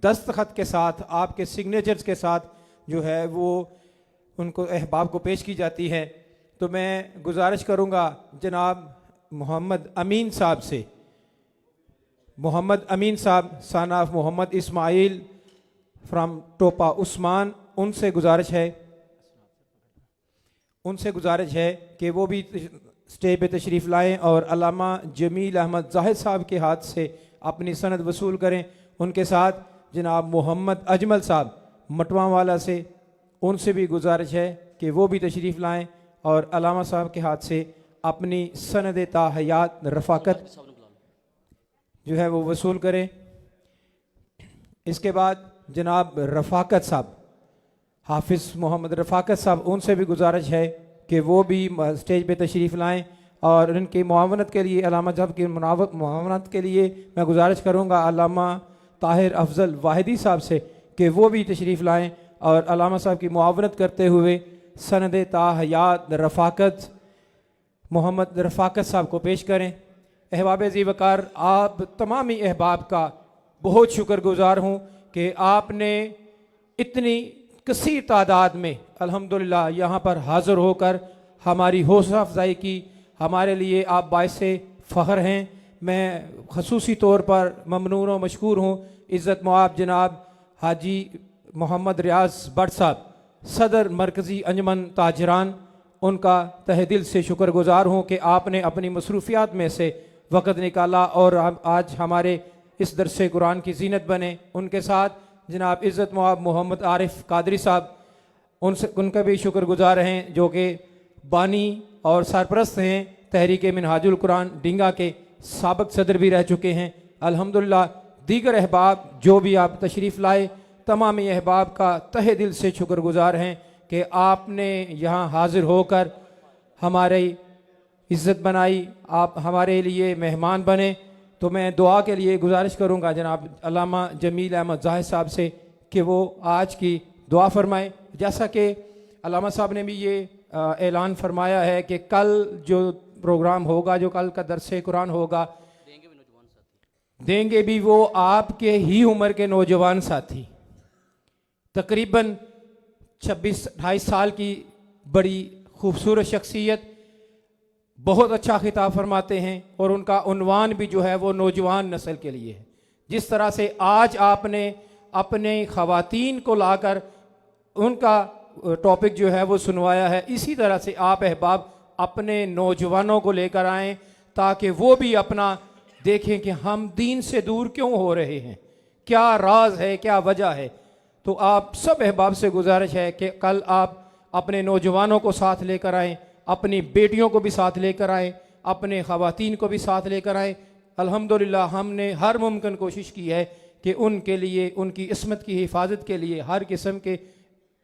دستخط کے ساتھ، آپ کے سگنیچرز کے ساتھ جو ہے وہ ان کو احباب کو پیش کی جاتی ہے، تو میں گزارش کروں گا جناب محمد امین صاحب سے، محمد امین صاحب سن آف محمد اسماعیل فرام ٹوپا عثمان، ان سے گزارش ہے کہ وہ بھی اسٹیج پہ تشریف لائیں اور علامہ جمیل احمد زاہد صاحب کے ہاتھ سے اپنی سند وصول کریں۔ ان کے ساتھ جناب محمد اجمل صاحب مٹواں والا سے، ان سے بھی گزارش ہے کہ وہ بھی تشریف لائیں اور علامہ صاحب کے ہاتھ سے اپنی سند تا حیات رفاقت جو ہے وہ وصول کریں۔ اس کے بعد جناب رفاقت صاحب، حافظ محمد رفاقت صاحب، ان سے بھی گزارش ہے کہ وہ بھی اسٹیج پہ تشریف لائیں اور ان کی معاونت کے لیے، علامہ صاحب کی معاونت کے لیے میں گزارش کروں گا علامہ طاہر افضل واحدی صاحب سے کہ وہ بھی تشریف لائیں اور علامہ صاحب کی معاونت کرتے ہوئے سند تا حیات رفاقت محمد رفاقت صاحب کو پیش کریں۔ احباب ذی وقار، آپ تمامی احباب کا بہت شکر گزار ہوں کہ آپ نے اتنی کثیر تعداد میں الحمدللہ یہاں پر حاضر ہو کر ہماری حوصلہ افزائی کی۔ ہمارے لیے آپ باعث فخر ہیں۔ میں خصوصی طور پر ممنون و مشکور ہوں عزت مآب جناب حاجی محمد ریاض بٹ صاحب، صدر مرکزی انجمن تاجران، ان کا تہ دل سے شکر گزار ہوں کہ آپ نے اپنی مصروفیات میں سے وقت نکالا اور آج ہمارے اس درس قرآن کی زینت بنے۔ ان کے ساتھ جناب عزت مآب محمد عارف قادری صاحب، ان کا بھی شکر گزار ہیں جو کہ بانی اور سرپرست ہیں تحریک منہاج القرآن ڈنگا کے، سابق صدر بھی رہ چکے ہیں۔ الحمدللہ دیگر احباب جو بھی آپ تشریف لائے، تمامی احباب کا تہ دل سے شکر گزار ہیں کہ آپ نے یہاں حاضر ہو کر ہماری عزت بنائی، آپ ہمارے لیے مہمان بنے۔ تو میں دعا کے لیے گزارش کروں گا جناب علامہ جمیل احمد زاہد صاحب سے کہ وہ آج کی دعا فرمائیں۔ جیسا کہ علامہ صاحب نے بھی یہ اعلان فرمایا ہے کہ کل جو پروگرام ہوگا، جو کل کا درس قرآن ہوگا، دیں گے بھی وہ آپ کے ہی عمر کے نوجوان ساتھی، تقریباً 26-28 سال کی بڑی خوبصورت شخصیت، بہت اچھا خطاب فرماتے ہیں اور ان کا عنوان بھی جو ہے وہ نوجوان نسل کے لیے ہے۔ جس طرح سے آج آپ نے اپنے خواتین کو لا کر ان کا ٹاپک جو ہے وہ سنوایا ہے، اسی طرح سے آپ احباب اپنے نوجوانوں کو لے کر آئیں تاکہ وہ بھی اپنا دیکھیں کہ ہم دین سے دور کیوں ہو رہے ہیں، کیا راز ہے، کیا وجہ ہے۔ تو آپ سب احباب سے گزارش ہے کہ کل آپ اپنے نوجوانوں کو ساتھ لے کر آئیں، اپنی بیٹیوں کو بھی ساتھ لے کر آئیں، اپنے خواتین کو بھی ساتھ لے کر آئیں۔ الحمدللہ ہم نے ہر ممکن کوشش کی ہے کہ ان کے لیے، ان کی عصمت کی حفاظت کے لیے ہر قسم کے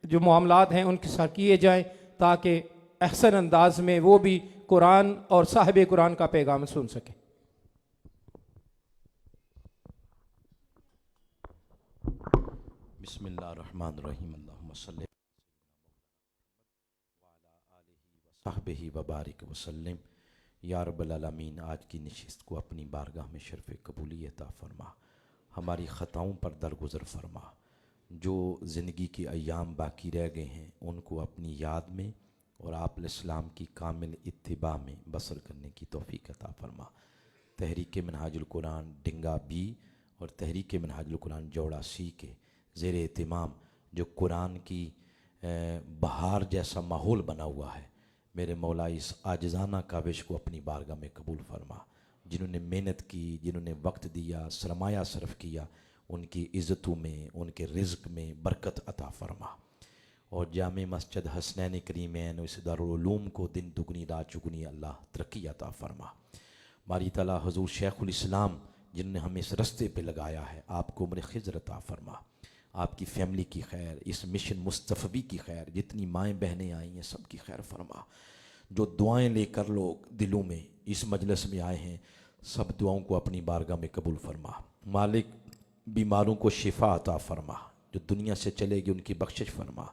جو معاملات ہیں ان کے ساتھ کیے جائیں تاکہ احسن انداز میں وہ بھی قرآن اور صاحب قرآن کا پیغام سن سکیں۔ بسم اللہ الرحمن الرحیم، اللہم صلی صحبہ وبارک وسلم۔ یا رب العالمین، آج کی نشست کو اپنی بارگاہ میں شرف قبولی عطا فرما، ہماری خطاؤں پر درگزر فرما، جو زندگی کے ایام باقی رہ گئے ہیں ان کو اپنی یاد میں اور آپ علیہ السلام کی کامل اتباع میں بسر کرنے کی توفیق عطا فرما۔ تحریک منہاج القرآن ڈنگا بی اور تحریک منہاج القرآن جوڑا سی کے زیر اہتمام جو قرآن کی بہار جیسا ماحول بنا ہوا ہے، میرے مولا اس عاجزانہ کاوش کو اپنی بارگاہ میں قبول فرما جنہوں نے محنت کی, جنہوں نے وقت دیا, سرمایہ صرف کیا, ان کی عزتوں میں, ان کے رزق میں برکت عطا فرما. اور جامع مسجد حسنین کریمین اور اس دارالعلوم کو دن دگنی رات چگنی اللہ ترقی عطا فرما. باری تعالیٰ حضور شیخ الاسلام جن نے ہمیں اس رستے پہ لگایا ہے, آپ کو عمر خضر عطا فرما. آپ کی فیملی کی خیر, اس مشن مصطفی کی خیر, جتنی مائیں بہنیں آئی ہیں سب کی خیر فرما. جو دعائیں لے کر لوگ دلوں میں اس مجلس میں آئے ہیں, سب دعاؤں کو اپنی بارگاہ میں قبول فرما. مالک بیماروں کو شفا عطا فرما, جو دنیا سے چلے گی ان کی بخشش فرما.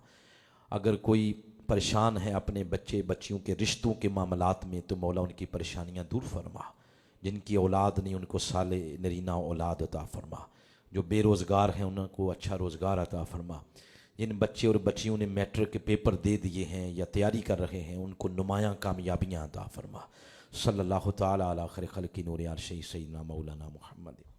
اگر کوئی پریشان ہے اپنے بچے بچیوں کے رشتوں کے معاملات میں, تو مولا ان کی پریشانیاں دور فرما. جن کی اولاد نہیں ان کو صالح نرینہ اولاد عطا فرما. جو بے روزگار ہیں ان کو اچھا روزگار عطا فرما. جن بچے اور بچیوں نے میٹرک کے پیپر دے دیے ہیں یا تیاری کر رہے ہیں, ان کو نمایاں کامیابیاں عطا فرما. صلی اللہ تعالی علی خیر خلق نور عرش سیدنا مولانا محمد.